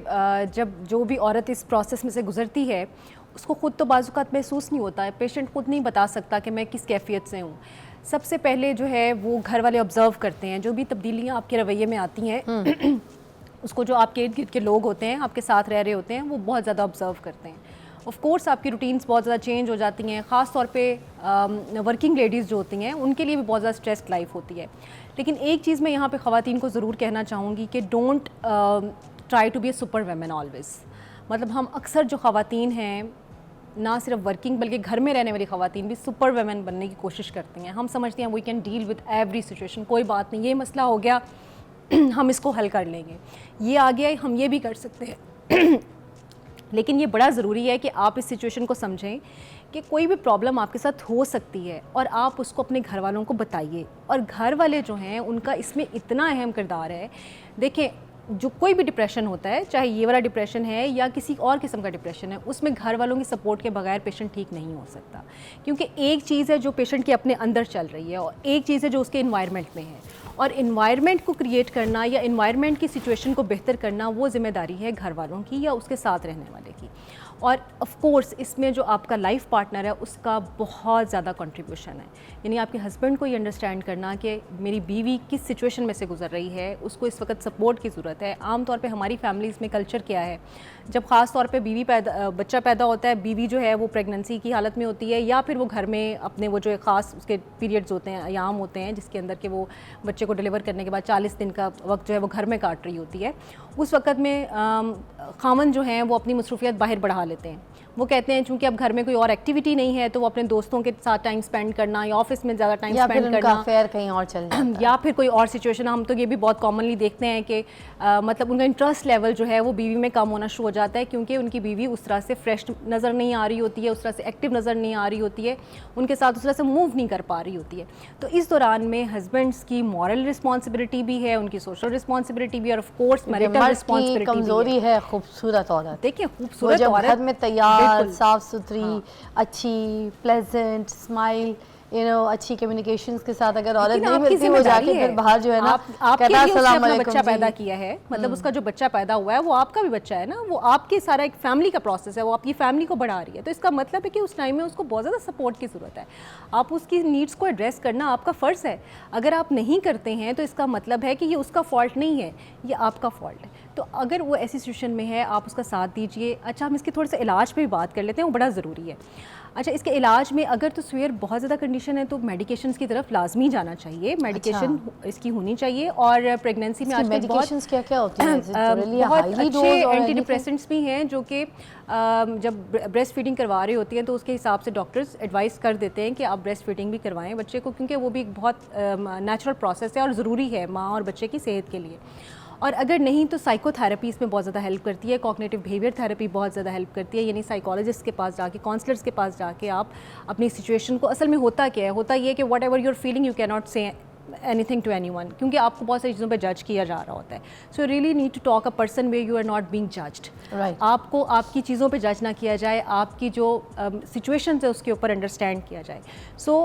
जब जो भी औरत इस प्रोसेस में से गुजरती है उसको ख़ुद तो बाज़ुकात महसूस नहीं होता है, पेशेंट खुद नहीं बता सकता कि मैं किस कैफियत से हूँ। सबसे पहले जो है वो घर वाले ऑब्ज़र्व करते हैं, जो भी तब्दीलियाँ आपके रवैये में आती हैं उसको जो आपके इर्द गिर्द के लोग होते हैं, आपके साथ रह रहे होते हैं, वो बहुत ज़्यादा ऑब्ज़र्व करते हैं। ऑफ़ कोर्स आपकी रूटीन्स बहुत ज़्यादा चेंज हो जाती हैं, ख़ास तौर पे वर्किंग लेडीज़ जो होती हैं उनके लिए भी बहुत ज़्यादा स्ट्रेस्ड लाइफ होती है। लेकिन एक चीज़ मैं यहाँ पे ख़वातीन को ज़रूर कहना चाहूँगी कि don't try to be a super women always. मतलब हम अक्सर जो ख़वातीन हैं, ना सिर्फ वर्किंग बल्कि घर में रहने वाली ख़वातीन भी सुपर वुमेन बनने की कोशिश करती हैं। हम समझते हैं we can deal with every situation, कोई बात नहीं, ये मसला हो गया हम इसको हल कर लेंगे, ये आ गया हम ये भी कर सकते हैं लेकिन ये बड़ा ज़रूरी है कि आप इस सिचुएशन को समझें कि कोई भी प्रॉब्लम आपके साथ हो सकती है और आप उसको अपने घर वालों को बताइए। और घर वाले जो हैं उनका इसमें इतना अहम किरदार है। देखें, जो कोई भी डिप्रेशन होता है, चाहे ये वाला डिप्रेशन है या किसी और किस्म का डिप्रेशन है, उसमें घर वालों की सपोर्ट के बगैर पेशेंट ठीक नहीं हो सकता। क्योंकि एक चीज़ है जो पेशेंट के अपने अंदर चल रही है और एक चीज़ है जो उसके इन्वायरमेंट में है, और इन्वायरमेंट को क्रिएट करना या इन्वायरमेंट की सिचुएशन को बेहतर करना वो ज़िम्मेदारी है घर वालों की या उसके साथ रहने वाले की। और ऑफ़ कोर्स इसमें जो आपका लाइफ पार्टनर है उसका बहुत ज़्यादा कंट्रीब्यूशन है। यानी आपके हस्बैंड को ये अंडरस्टैंड करना कि मेरी बीवी किस सिचुएशन में से गुजर रही है, उसको इस वक्त सपोर्ट की ज़रूरत है। आम तौर पे हमारी फैमिलीज़ में कल्चर क्या है, जब ख़ास तौर पे बच्चा पैदा होता है, बीवी जो है वो प्रेगनेंसी की हालत में होती है या फिर वो घर में अपने वो जो ख़ास उसके पीरियड्स होते हैं, अयाम होते हैं, जिसके अंदर के वो बच्चे को डिलीवर करने के बाद 40 दिन का वक्त जो है वो घर में काट रही होती है। उस वक्त में खामन जो हैं वो अपनी मसरूफियत बाहर बढ़ा लेते हैं। वो कहते हैं चूंकि अब घर में कोई और एक्टिविटी नहीं है तो वो अपने दोस्तों के साथ टाइम स्पेंड करना या ऑफिस में ज़्यादा टाइम स्पेंड करना, अफेयर कहीं और चल जाता है, या फिर कोई और सिचुएशन। हम तो ये भी बहुत कॉमनली देखते हैं कि मतलब उनका इंटरेस्ट लेवल जो है वो बीवी में कम होना शुरू हो जाता है, क्योंकि उनकी बीवी उस तरह से फ्रेश नज़र नहीं आ रही होती है, उस तरह से एक्टिव नज़र नहीं आ रही होती है, उनके साथ उस तरह से मूव नहीं कर पा रही होती है। तो इस दौरान में हस्बैंड्स की मॉरल रिस्पॉन्सिबिलिटी भी है, उनकी सोशल रिस्पॉन्सिबिलिटी भी, और ऑफ कोर्स मैरिटल रिस्पॉन्सिबिलिटी कमजोरी है खूबसूरत औरत। देखिए खूबसूरत औरत घर में तैयार, साफ सुथरी, अच्छी, प्लेजेंट स्माइल, अच्छी कम्युनिकेशंस के साथ अगर औरत नहीं मिलती, वो जाके फिर बाहर जो है ना आपके लिए उसने अपना बच्चा पैदा किया है, मतलब उसका जो बच्चा पैदा हुआ है वो आपका भी बच्चा है ना, वो आपके सारा एक फैमिली का प्रोसेस है, वो आपकी फैमिली को बढ़ा रही है। तो इसका मतलब है कि उस टाइम में उसको बहुत ज़्यादा सपोर्ट की ज़रूरत है। आप उसकी नीड्स को एड्रेस करना आपका फ़र्ज़ है। अगर आप नहीं करते हैं तो इसका मतलब है कि ये उसका फॉल्ट नहीं है, ये आपका फॉल्ट है। तो अगर वो ऐसी सिचुएशन में है, आप उसका साथ दीजिए। अच्छा, हम इसके थोड़े से इलाज पे भी बात कर लेते हैं, वो बड़ा ज़रूरी है। अच्छा, इसके इलाज में अगर तो स्वेयर बहुत ज़्यादा कंडीशन है तो मेडिकेशंस की तरफ लाजमी जाना चाहिए, मेडिकेशन इसकी होनी चाहिए। और प्रेगनेंसी में आजकल बहुत मेडिकेशंस क्या होती हैं? बहुत अच्छे एंटी डिप्रेसेंट्स भी हैं जो कि जब ब्रेस्ट फीडिंग करवा रही होती है तो उसके हिसाब से डॉक्टर्स एडवाइस कर देते हैं कि आप ब्रेस्ट फीडिंग भी करवाएं बच्चे को, क्योंकि वो भी एक बहुत नेचुरल प्रोसेस है और ज़रूरी है माँ और बच्चे की सेहत के लिए। और अगर नहीं तो साइकोथेरेपी इसमें बहुत ज़्यादा हेल्प करती है, कॉग्निटिव बिहेवियर थेरेपी बहुत ज़्यादा हेल्प करती है, यानी साइकोलॉजिस्ट के पास जाके, काउंसलर्स के पास जाके आप अपनी सिचुएशन को, असल में होता क्या है, होता ये कि whatever your feeling you can not say anything to anyone, क्योंकि आपको बहुत सारी चीज़ों पे जज किया जा रहा होता है। So really need to talk a person way you are not being judged. आपको आपकी चीज़ों पे जज ना किया जाए, आपकी जो सिचुएशन है उसके ऊपर अंडरस्टैंड किया जाए। सो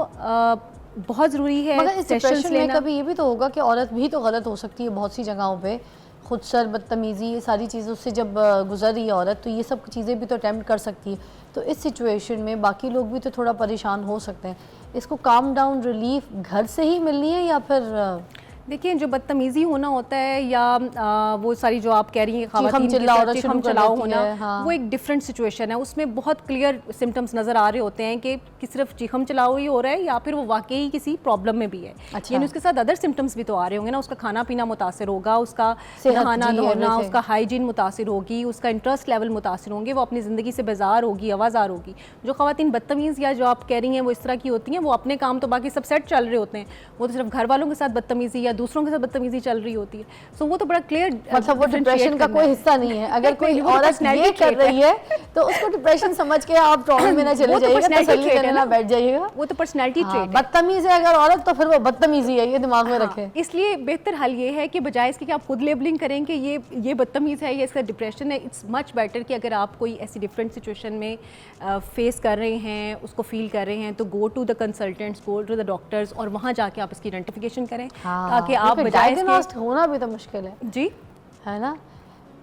बहुत ज़रूरी है। मगर इस डिप्रेशन में कभी ये भी तो होगा कि औरत भी तो गलत हो सकती है बहुत सी जगहों पे, खुद सर बदतमीज़ी, ये सारी चीज़ों से जब गुजर रही है औरत, तो ये सब चीज़ें भी तो अटैम्प्ट कर सकती है। तो इस सिचुएशन में बाकी लोग भी तो थोड़ा परेशान हो सकते हैं। इसको काम डाउन रिलीफ घर से ही मिलनी है या फिर देखिए, जो बदतमीज़ी होना होता है या वो सारी जो आप कह रही हैं हम चलाओ होना, हाँ। वो एक डिफरेंट सिचुएशन है। उसमें बहुत क्लियर सिम्टम्स नज़र आ रहे होते हैं कि सिर्फ चीखम चलाओ ही हो रहा है या फिर वो वाकई किसी प्रॉब्लम में भी है। अच्छा। यानी उसके साथ अदर सिम्टम्स भी तो आ रहे होंगे ना, उसका खाना पीना मुतासिर होगा, उसका नहाना धोना, उसका हाइजीन मुतासिर होगी, उसका इंटरेस्ट लेवल मुतासिर होंगे, वो अपनी ज़िंदगी से बेजार होगी, आवाज़ार होगी। जो ख़वातीन बदतमीज़ या जो आप कह रही हैं वो इस तरह की होती हैं, वो अपने काम तो बाकी सब सेट चल रहे होते हैं, वो तो सिर्फ घर वालों के साथ बदतमीज़ी या दूसरों के साथ बदतमीजी चल रही होती है। सो वो तो बड़ा क्लियर, मतलब वो डिप्रेशन का कोई हिस्सा नहीं है। अगर कोई औरत ये कर रही है तो उसको डिप्रेशन समझ के आप ट्रॉमा में ना चले जाइएगा, तसल्ली करने ना बैठ जाइएगा, वो तो पर्सनैलिटी ट्रेट है। बदतमीज है अगर औरत तो फिर वो बदतमीजी है, ये दिमाग में रखें। इसलिए बेहतर हल ये है कि बजाय इसके कि आप खुद लेबलिंग करें कि ये बदतमीज है, ये इसका डिप्रेशन है, इट्स मच बेटर कि अगर आप कोई ऐसी डिफरेंट सिचुएशन में फेस कर रहे हैं, उसको फील कर रहे हैं, तो go to the consultants, go to the doctors और वहाँ जाके आप इसकी आइडेंटिफिकेशन करें, ताकि आप डायग्नोस्ट होना भी तो मुश्किल है जी, है ना।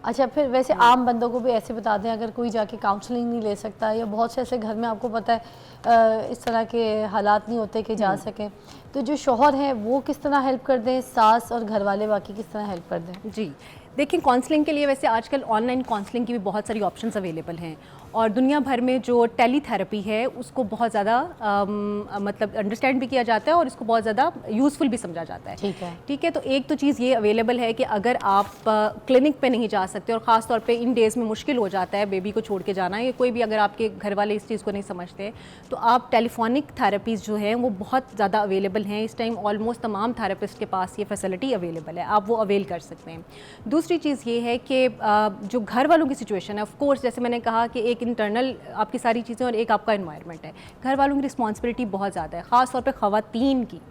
अच्छा, फिर वैसे आम बंदों को भी ऐसे बता दें, अगर कोई जाके काउंसलिंग नहीं ले सकता या बहुत से ऐसे घर में आपको पता है इस तरह के हालात नहीं होते कि जा सकें, तो जो शौहर हैं वो किस तरह हेल्प कर दें, सास और घर वाले बाकी किस तरह हेल्प कर दें? जी देखिए, काउंसलिंग के लिए वैसे आजकल ऑनलाइन काउंसलिंग की भी बहुत सारी ऑप्शंस अवेलेबल हैं और दुनिया भर में जो टेलीथेरेपी है उसको बहुत ज़्यादा मतलब अंडरस्टैंड भी किया जाता है और इसको बहुत ज़्यादा यूज़फुल भी समझा जाता है। ठीक है। तो एक तो चीज़ ये अवेलेबल है कि अगर आप क्लिनिक पे नहीं जा सकते और ख़ास तौर पे इन डेज़ में मुश्किल हो जाता है बेबी को छोड़ के जाना, या कोई भी अगर आपके घर वाले इस चीज़ को नहीं समझते, तो आप टेलीफोनिक थेरेपीज़ जो हैं वो बहुत ज़्यादा अवेलेबल हैं इस टाइम। ऑलमोस्ट तमाम थेरेपिस्ट के पास ये फैसिलिटी अवेलेबल है, आप वो अवेल कर सकते हैं। दूसरी चीज़ ये है कि जो घर वालों की सिचुएशन है, ऑफ कोर्स जैसे मैंने कहा कि एक इंटरनल आपकी सारी चीज़ें और एक आपका एनवायरनमेंट है, घर वालों की रिस्पॉन्सिबिलिटी बहुत ज़्यादा है, ख़ास तौर पे ख़वातीन की।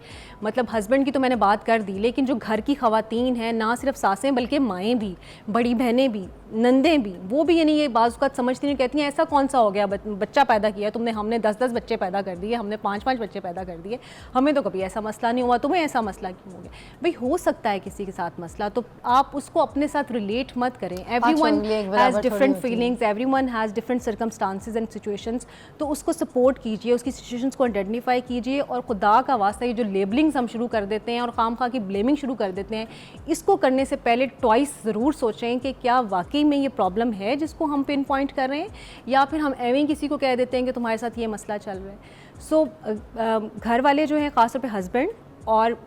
मतलब हस्बैंड की तो मैंने बात कर दी, लेकिन जो घर की ख़वातीन हैं, ना सिर्फ सासें बल्कि माएँ भी, बड़ी बहनें भी, नंदें भी, वो भी यानी ये बाज़ औक़ात समझती नहीं, कहती हैं ऐसा कौन सा हो गया बच्चा पैदा किया तुमने, हमने 10-10 बच्चे पैदा कर दिए, हमने 5-5 बच्चे पैदा कर दिए, हमें तो कभी ऐसा मसला नहीं हुआ, तुम्हें ऐसा मसला क्यों हो गया? भाई हो सकता है किसी के साथ मसला, तो आप उसको अपने साथ रिलेट मत करें। Everyone has different feelings, everyone has different circumstances and situations, तो उसको सपोर्ट कीजिए, उसकी सिचुएशंस को आइडेंटिफाई कीजिए और खुदा का वास्ता ये जो लेबलिंग्स हम शुरू कर देते हैं और खामखा की ब्लेमिंग शुरू कर देते हैं, इसको करने से पहले ट्वाइस ज़रूर सोचें कि क्या वाकई में ये प्रॉब्लम है जिसको हम पिन पॉइंट कर रहे हैं, या फिर हम एवं किसी को कह देते हैं कि तुम्हारे साथ ये मसला चल रहा है। सो घर वाले जो हैं, ख़ासतौर पे हस्बैंड और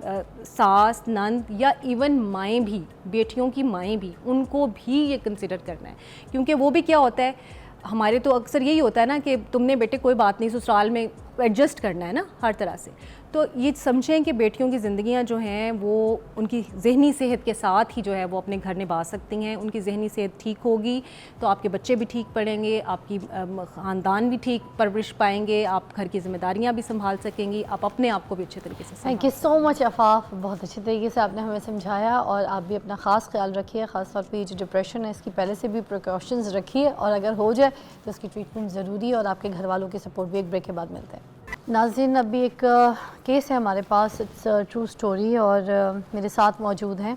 सास, नंद या इवन माएँ भी, बेटियों की माएँ भी, उनको भी ये कंसिडर करना है, क्योंकि वो भी क्या होता है, हमारे तो अक्सर यही होता है ना कि तुमने बेटे कोई बात नहीं, ससुराल में एडजस्ट करना है ना हर तरह से। तो ये समझें कि बेटियों की ज़िंदगियां जो हैं वो उनकी ज़हनी सेहत के साथ ही जो है वो अपने घर निभा सकती हैं। उनकी ज़हनी सेहत ठीक होगी तो आपके बच्चे भी ठीक पढ़ेंगे, आपकी ख़ानदान भी ठीक परवरिश पाएंगे, आप घर की ज़िम्मेदारियां भी संभाल सकेंगी, आप अपने आप को भी अच्छे तरीके से। थैंक यू सो मच अफ़ाफ़, बहुत अच्छे तरीके से आपने हमें समझाया और आप भी अपना ख़ास ख्याल रखिए, ख़ास तौर पर ये जो डिप्रेशन है इसकी पहले से भी प्रिकॉशंस रखिए और अगर हो जाए तो उसकी ट्रीटमेंट ज़रूरी है और आपके घर वालों की सपोर्ट भी। एक ब्रेक के बाद मिलते हैं। नाज़रीन, अभी एक केस है हमारे पास, इट्स ट्रू स्टोरी और मेरे साथ मौजूद हैं।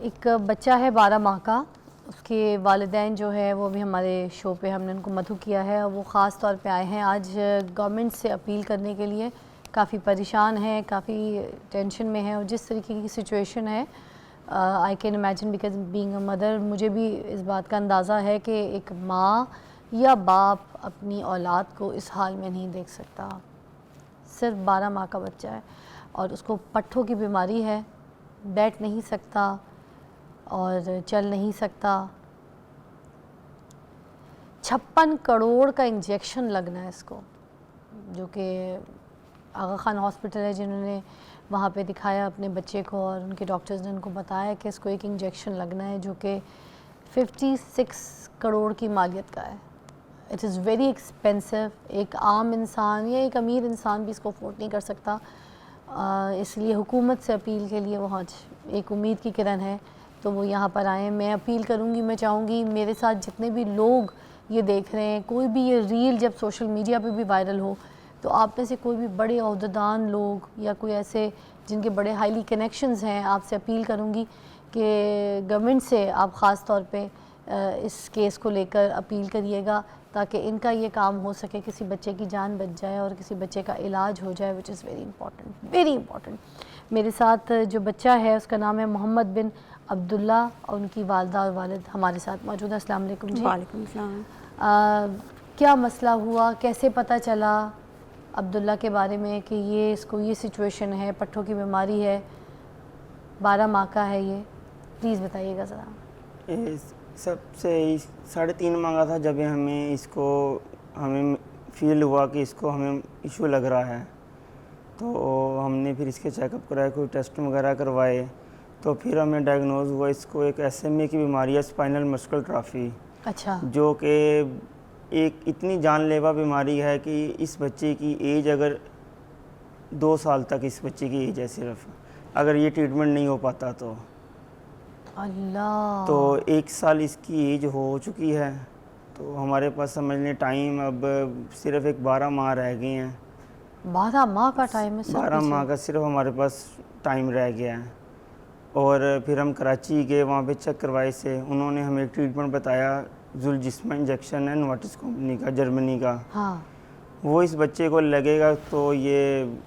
एक बच्चा है 12 माह का, उसके वालिदैन जो है वो भी हमारे शो पे हमने उनको मधु किया है और वो ख़ास तौर पे आए हैं आज गवर्नमेंट से अपील करने के लिए। काफ़ी परेशान है, काफ़ी टेंशन में है और जिस तरीके की सिचुएशन है I can imagine because being a mother मुझे भी इस बात का अंदाज़ा है कि एक माँ या बाप अपनी औलाद को इस हाल में नहीं देख सकता। सिर्फ 12 माह का बच्चा है और उसको पट्ठों की बीमारी है, बैठ नहीं सकता और चल नहीं सकता। 56 करोड़ का इंजेक्शन लगना है इसको, जो कि आगा खान हॉस्पिटल है जिन्होंने वहाँ पे दिखाया अपने बच्चे को और उनके डॉक्टर्स ने उनको बताया कि इसको एक इंजेक्शन लगना है जो कि 56 करोड़ की मालियत का है। It is very expensive. एक आम इंसान या एक अमीर इंसान भी इसको अफोर्ड नहीं कर सकता। इसलिए हुकूमत से अपील के लिए वो आज एक उम्मीद की किरण है, तो वो यहाँ पर आए। मैं अपील करूँगी, मैं चाहूँगी मेरे साथ जितने भी लोग ये देख रहे हैं, कोई भी ये रील जब सोशल मीडिया पे भी वायरल हो तो आप में से कोई भी बड़े ओहदेदान लोग या कोई ऐसे जिनके बड़े हाईली कनेक्शंस हैं, आपसे अपील करूँगी कि गवर्नमेंट से आप ख़ास तौर पे इस केस को लेकर अपील करिएगा ताकि इनका ये काम हो सके, किसी बच्चे की जान बच जाए और किसी बच्चे का इलाज हो जाए, which is very important, very important. मेरे साथ जो बच्चा है उसका नाम है मोहम्मद बिन अब्दुल्ला और उनकी वालदा और वालिद हमारे साथ मौजूद है। अस्सलाम वालेकुम जी। वालेकुम सलाम। क्या मसला हुआ, कैसे पता चला अब्दुल्ला के बारे में कि ये इसको ये सिचुएशन है, पट्ठों की बीमारी है, 12 माह का है ये, प्लीज़ बताइएगा ज़रा। सबसे 3.5 मांगा था जब हमें फील हुआ कि इसको हमें इशू लग रहा है, तो हमने फिर इसके चेकअप कराए, कोई टेस्ट वगैरह करवाए, तो फिर हमें डायग्नोज हुआ इसको एक SMA की बीमारी है, स्पाइनल मस्कुलर एट्रोफी। अच्छा। जो कि एक इतनी जानलेवा बीमारी है कि इस बच्चे की एज अगर 2 साल तक इस बच्चे की एज है सिर्फ, अगर ये ट्रीटमेंट नहीं हो पाता तो अल्लाह, तो 1 साल इसकी एज हो चुकी है। तो हमारे पास समझ लें टाइम अब सिर्फ एक 12 माह रह गए हैं। 12 माह का टाइम है? 12 माह का सिर्फ हमारे पास टाइम रह गया है। और फिर हम कराची गए, वहाँ पे चेक करवाए से उन्होंने हमें एक ट्रीटमेंट बताया, जुलजिस्मा इंजेक्शन है नोवार्टिस कंपनी का, जर्मनी का। हाँ। वो इस बच्चे को लगेगा तो ये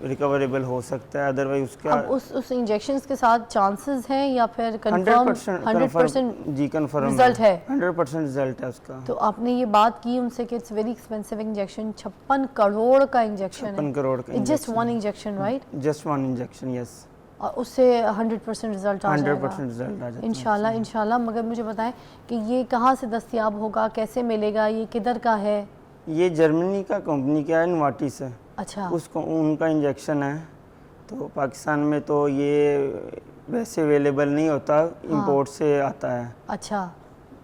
रिकवरेबल हो सकता है, अदरवाइज उसका अब उस इंजेक्शंस के साथ चांसेस हैं या फिर 100% जी कंफर्म रिजल्ट है? 100% रिजल्ट है उसका। तो आपने ये बात की उनसे कि it's very expensive injection, 56 crore का इंजेक्शन है? 56 करोड़ का just one injection, right? Just one injection, yes. और उससे 100% रिजल्ट आ जाएगा? 100% रिजल्ट आ जाएगा इंशाल्लाह, इंशाल्लाह। मगर मुझे बताएं कि ये कहाँ से दस्तयाब होगा, कैसे मिलेगा, ये किधर का है? ये जर्मनी का कंपनी का है, नोवार्टिस है। अच्छा। उसको उनका इंजेक्शन है। तो पाकिस्तान में तो ये वैसे अवेलेबल नहीं होता, इंपोर्ट से आता है। अच्छा।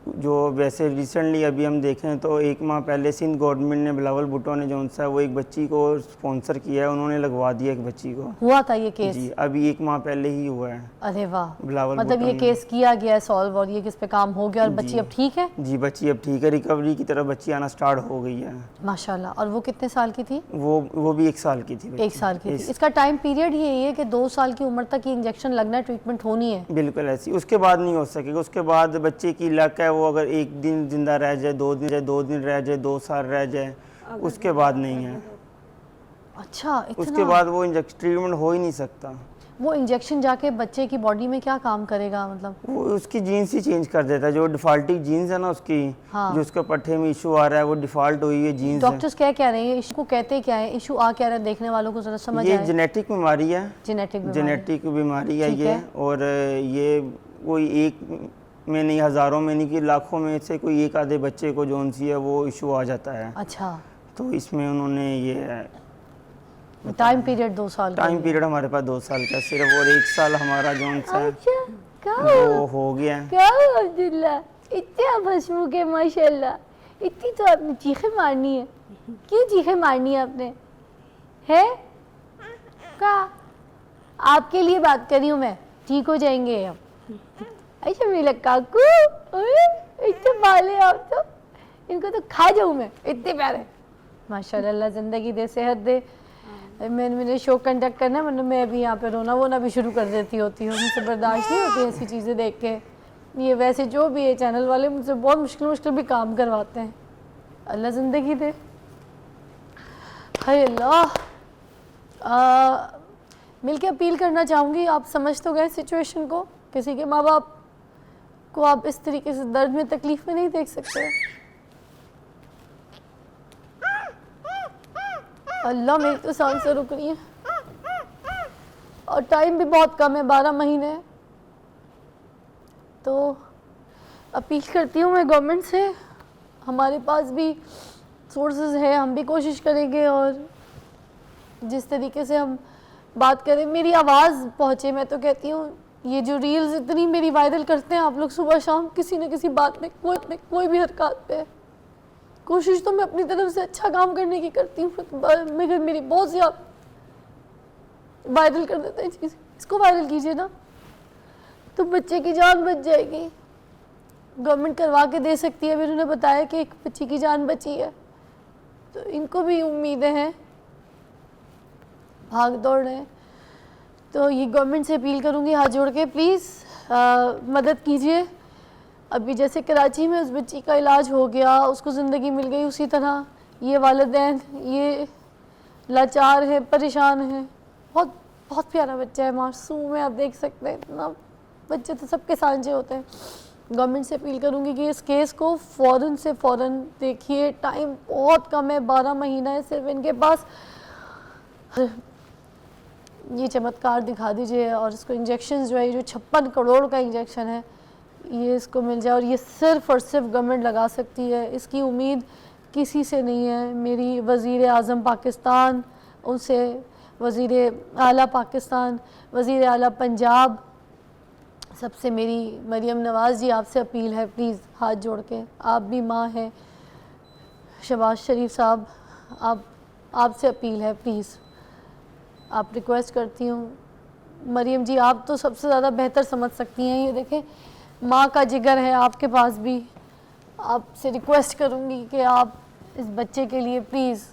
जो वैसे रिसेंटली अभी हम देखें तो 1 माह पहले सिंध गवर्नमेंट ने, बिलावल भुट्टो ने जो सा वो एक बच्ची को स्पॉन्सर किया है, उन्होंने लगवा दिया एक बच्ची को। हुआ था ये केस? जी, अभी 1 माह पहले ही हुआ है। अरे वाह, बिलावल मतलब ये केस किया गया है सॉल्व और ये किस पे काम हो गया और बच्ची अब ठीक है? जी, बच्ची अब ठीक है, रिकवरी की तरफ बच्ची आना स्टार्ट हो गई है माशाल्लाह। और वो कितने साल की थी? वो भी 1 साल की थी। 1 साल की थी। इसका टाइम पीरियड यही है कि 2 साल की उम्र तक ये इंजेक्शन लगना, ट्रीटमेंट होनी है? बिल्कुल ऐसी, उसके बाद नहीं हो सकेगा। उसके बाद बच्चे की लक है, वो अगर 1 दिन जिंदा रह जाए, 2 दिन रह जाए, 2 दिन रह जाए, 2 साल रह जाए, उसके बाद नहीं है। अच्छा, इतना? उसके बाद वो ट्रीटमेंट हो ही नहीं सकता। वो इंजेक्शन जाके बच्चे की बॉडी में क्या काम करेगा? मतलब वो उसकी जीन्स ही चेंज कर देता है, जो डिफॉल्टिव जीन्स है ना उसकी। हाँ। जो उसके पट्टे में इशू आ रहा है वो डिफॉल्ट हुई है जीन्स। डॉक्टर्स क्या कह रहे हैं, इशू को कहते क्या है, इशू आ क्या रहा है, देखने वालों को जरा समझ आए। ये जेनेटिक बीमारी है, जेनेटिक बीमारी है ये। और ये कोई एक में नहीं, हज़ारों में नहीं कि लाखों में से कोई एक आधे बच्चे को जो सी है वो इशू आ जाता है। अच्छा। तो इसमें उन्होंने ये टाइम पीरियड 2 साल, टाइम पीरियड हमारे पास 2 साल का सिर्फ, और 1 साल हमारा जो वो हो गया। क्या अब्दुल्ला, इतना हंसमुख है माशाल्लाह। इतनी तो आपने चीखें मारनी है, क्यों चीखें मारनी है आपने? है क्या? आपके लिए बात कर रही हूँ मैं, ठीक हो जाएंगे अब। अच्छा मेरा काकू, इतने बाले आप तो, इनको तो खा जाऊँ मैं, इतने प्यारे माशाल्लाह। ज़िंदगी दे, सेहत दे। मैंने शो कंडक्ट करना है, मतलब मैं अभी यहाँ पे रोना वोना भी शुरू कर देती होती हूँ, मुझसे बर्दाश्त नहीं होती ऐसी चीज़ें देख के। ये वैसे जो भी है चैनल वाले मुझसे बहुत मुश्किल भी काम करवाते हैं। अल्लाह ज़िंदगी दे। हाय अल्लाह। मिल के अपील करना चाहूँगी, आप समझ तो गए सिचुएशन को, किसी के माँ बाप को आप इस तरीके से दर्द में, तकलीफ में नहीं देख सकते। अल्लाह, मेरी तो सांसें रुक रही हैं और टाइम भी बहुत कम है, 12 महीने है। तो अपील करती हूँ मैं गवर्नमेंट से, हमारे पास भी सोर्सेज है, हम भी कोशिश करेंगे और जिस तरीके से हम बात करें मेरी आवाज़ पहुँचे। मैं तो कहती हूँ ये जो रील्स इतनी मेरी वायरल करते हैं आप लोग सुबह शाम, किसी न किसी बात में कोई भी हरकत पे, कोशिश तो मैं अपनी तरफ से अच्छा काम करने की करती हूँ, मगर मेरी बहुत ज़्यादा वायरल कर देते हैं चीज़। इसको वायरल कीजिए ना तो बच्चे की जान बच जाएगी। गवर्नमेंट करवा के दे सकती है, उन्होंने बताया कि एक बच्ची की जान बची है, तो इनको भी उम्मीदें हैं, भाग दौड़ है। तो ये गवर्नमेंट से अपील करूँगी हाथ जोड़ के, प्लीज़ मदद कीजिए। अभी जैसे कराची में उस बच्ची का इलाज हो गया, उसको ज़िंदगी मिल गई, उसी तरह ये वालिदैन ये लाचार है, परेशान है। बहुत बहुत प्यारा बच्चा है, मासूम है, आप देख सकते हैं। इतना बच्चे तो सबके सांझे होते हैं। गवर्नमेंट से अपील करूँगी कि इस केस को फ़ौरन से फ़ौरन देखिए। टाइम बहुत कम है, 12 महीना है सिर्फ इनके पास। ये चमत्कार दिखा दीजिए और इसको इंजेक्शन जो है, जो 56 करोड़ का इंजेक्शन है, ये इसको मिल जाए। और ये सिर्फ़ और सिर्फ गवर्नमेंट लगा सकती है, इसकी उम्मीद किसी से नहीं है। मेरी वज़ीर आज़म पाकिस्तान, उनसे वज़ीर आला पाकिस्तान, वज़ीर आला पंजाब, सबसे मेरी मरियम नवाज़ जी आपसे अपील है, प्लीज़ हाथ जोड़ के, आप भी माँ हैं। शहबाज शरीफ साहब, आपसे अपील है, प्लीज़ आप रिक्वेस्ट करती हूँ। मरियम जी आप तो सबसे ज़्यादा बेहतर समझ सकती हैं, ये देखें माँ का जिगर है आपके पास भी। आपसे रिक्वेस्ट करूँगी कि आप इस बच्चे के लिए प्लीज़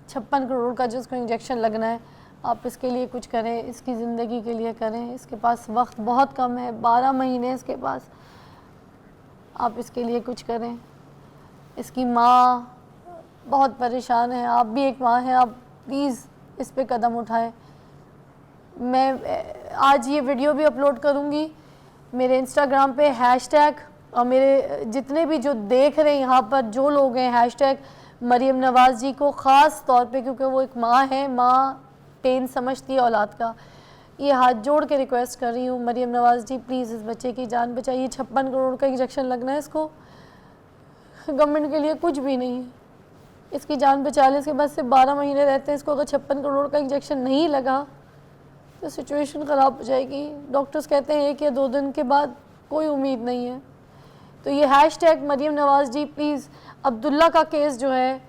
56 करोड़ का जो उसको इंजेक्शन लगना है, आप इसके लिए कुछ करें, इसकी ज़िंदगी के लिए करें। इसके पास वक्त बहुत कम है, 12 महीने इसके पास, आप इसके लिए कुछ करें। इसकी माँ बहुत परेशान है, आप भी एक माँ हैं, आप प्लीज़ इस पे कदम उठाएं। मैं आज ये वीडियो भी अपलोड करूँगी मेरे इंस्टाग्राम पे, हैशटैग, और मेरे जितने भी जो देख रहे हैं यहाँ पर जो लोग हैं, हैशटैग मरियम नवाज़ जी को ख़ास तौर पे, क्योंकि वो एक माँ है, माँ पेन समझती है औलाद का। ये हाथ जोड़ के रिक्वेस्ट कर रही हूँ, मरियम नवाज़ जी प्लीज़ इस बच्चे की जान बचाइए। 56 करोड़ का इंजेक्शन लगना है इसको, गवर्नमेंट के लिए कुछ भी नहीं है, इसकी जान बचा ले। इसके बाद सिर्फ 12 महीने रहते हैं, इसको अगर 56 करोड़ का इंजेक्शन नहीं लगा तो सिचुएशन ख़राब हो जाएगी। डॉक्टर्स कहते हैं 1 या 2 दिन के बाद कोई उम्मीद नहीं है। तो ये हैशटैग मरियम नवाज़ जी प्लीज़, अब्दुल्ला का केस जो है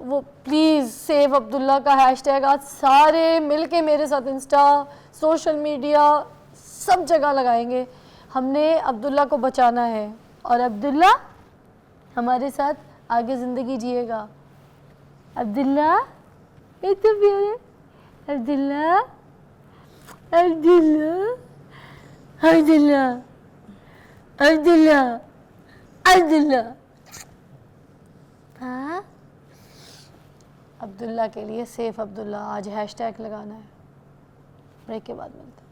वो प्लीज़ सेव अब्दुल्ला का हैशटैग आज सारे मिलके मेरे साथ इंस्टा, सोशल मीडिया, सब जगह लगाएंगे। हमने अब्दुल्ला को बचाना है और अब्दुल्ला हमारे साथ आगे ज़िंदगी जिएगा। अब्दुल्ला, ये तो प्यारे अब्दुल्ला, अब्दुल्ला, अब्दुल्ला, अब्दुल्ला, अब्दुल्ला, हाँ अब्दुल्ला के लिए सेफ अब्दुल्ला आज हैशटैग लगाना है। ब्रेक के बाद मिलते हैं।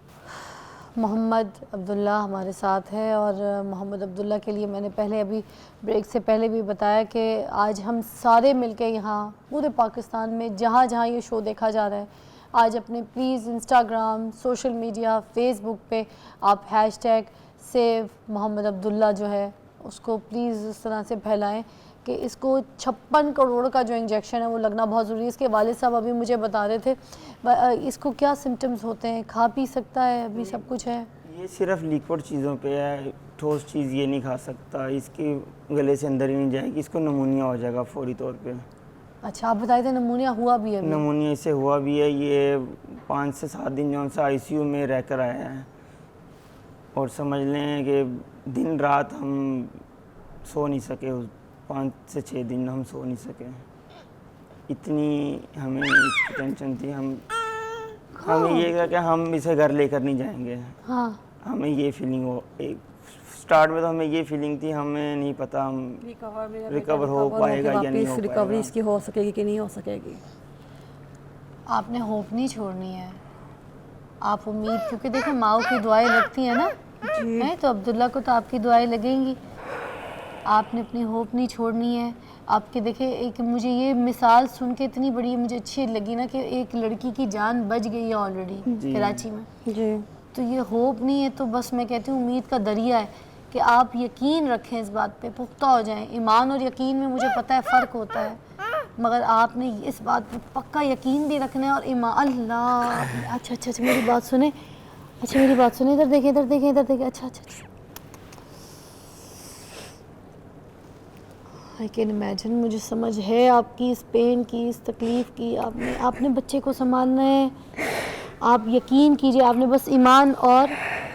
मोहम्मद अब्दुल्ला हमारे साथ है और मोहम्मद अब्दुल्ला के लिए मैंने पहले अभी ब्रेक से पहले भी बताया कि आज हम सारे मिलके यहाँ पूरे पाकिस्तान में जहाँ जहाँ ये शो देखा जा रहा है, आज अपने please Instagram, social media, Facebook पे आप हैशटैग सेव मोहम्मद अब्दुल्ला जो है उसको प्लीज़ इस तरह से फैलाएं कि इसको 56 करोड़ का जो इंजेक्शन है वो लगना बहुत ज़रूरी है। इसके वालिद साहब अभी मुझे बता रहे थे इसको क्या सिम्टम्स होते हैं, खा पी सकता है, अभी सब कुछ है? ये सिर्फ लिक्विड चीज़ों पे है, ठोस चीज़ ये नहीं खा सकता, इसके गले से अंदर ही नहीं जाएगी, इसको नमूनिया हो जाएगा फौरी तौर पे। अच्छा, आप बताए थे नमूनिया हुआ भी है? नमूनिया इसे हुआ भी है, ये 5 से 7 दिन जो सा ICU में रह कर आया है और समझ लें कि दिन रात हम सो नहीं सके, 5 से 6 दिन हम सो नहीं सके, इतनी हमें इसकी टेंशन थी। हमें ये था कि हम इसे घर लेकर नहीं जाएंगे। हाँ, हमें ये फीलिंग हो, एक स्टार्ट में तो हमें ये फीलिंग थी, हमें नहीं पता हम रिकवर हो पाएगा या नहीं हो रिकवरी पाएगा। इसकी हो सकेगी कि नहीं हो सकेगी। आपने होप नहीं छोड़नी है, आप उम्मीद, क्योंकि देखिए माओ की दुआएं लगती हैं ना, हैं तो अब्दुल्ला को तो आपकी दुआएं लगेंगी। आपने अपनी होप नहीं छोड़नी है। आपके देखिए एक मुझे ये मिसाल सुन के इतनी बड़ी मुझे अच्छी लगी ना कि एक लड़की की जान बच गई है ऑलरेडी कराची में जी। तो ये होप नहीं है तो बस मैं कहती हूँ उम्मीद का दरिया है कि आप यकीन रखें इस बात पे, पुख्ता हो जाएं। ईमान और यकीन में मुझे पता है फ़र्क होता है, मगर आपने इस बात पे पक्का यकीन भी रखना है और ईमान। अल्लाह, अच्छा अच्छा अच्छा मेरी बात सुने, अच्छा मेरी बात सुने, इधर देखें इधर देखें इधर देखें, अच्छा अच्छा अच्छा। आई कैन इमेजिन, मुझे समझ है आपकी इस पेन की, इस तकलीफ़ की। आपने बच्चे को संभालना है। आप यकीन कीजिए, आपने बस ईमान और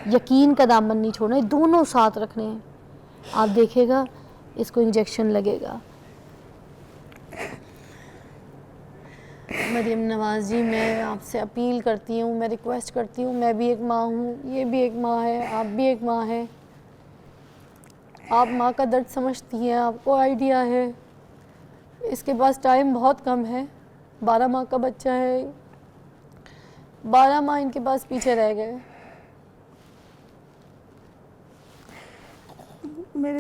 यकीन का दामन नहीं छोड़ना है, दोनों साथ रखने हैं। आप देखिएगा इसको इंजेक्शन लगेगा। मरियम नवाज़ जी, मैं आपसे अपील करती हूँ, मैं रिक्वेस्ट करती हूँ, मैं भी एक माँ हूँ, ये भी एक माँ है, आप भी एक माँ है। आप माँ का दर्द समझती हैं, आपको आइडिया है। इसके पास टाइम बहुत कम है, 12 माह का बच्चा है, 12 माह इनके पास पीछे रह गए।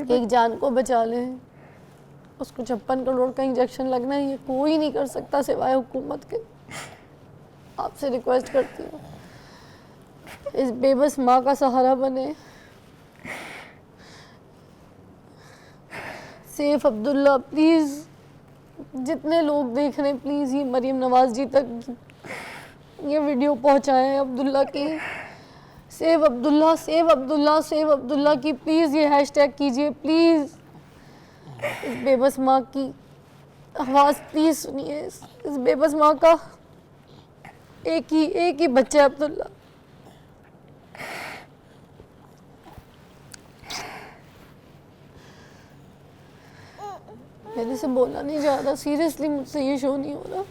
एक जान को बचा लें, उसको 56 करोड़ का इंजेक्शन लगना है, ये कोई नहीं कर सकता सिवाय हुकूमत के। आपसे रिक्वेस्ट करती हूँ, इस बेबस माँ का सहारा बने। सेफ अब्दुल्ला, प्लीज़ जितने लोग देख रहे हैं प्लीज़ ये मरियम नवाज़ जी तक ये वीडियो पहुंचाएं अब्दुल्ला की। Save Abdullah, save Abdullah, save Abdullah की प्लीज़ ये हैशटैग कीजिए प्लीज़। इस बेबस माँ की आवाज़ प्लीज़ सुनिए। इस बेबस माँ का एक ही बच्चा है अब्दुल्ला। मेरे से बोला नहीं जा रहा, सीरियसली मुझसे ये शो नहीं हो रहा।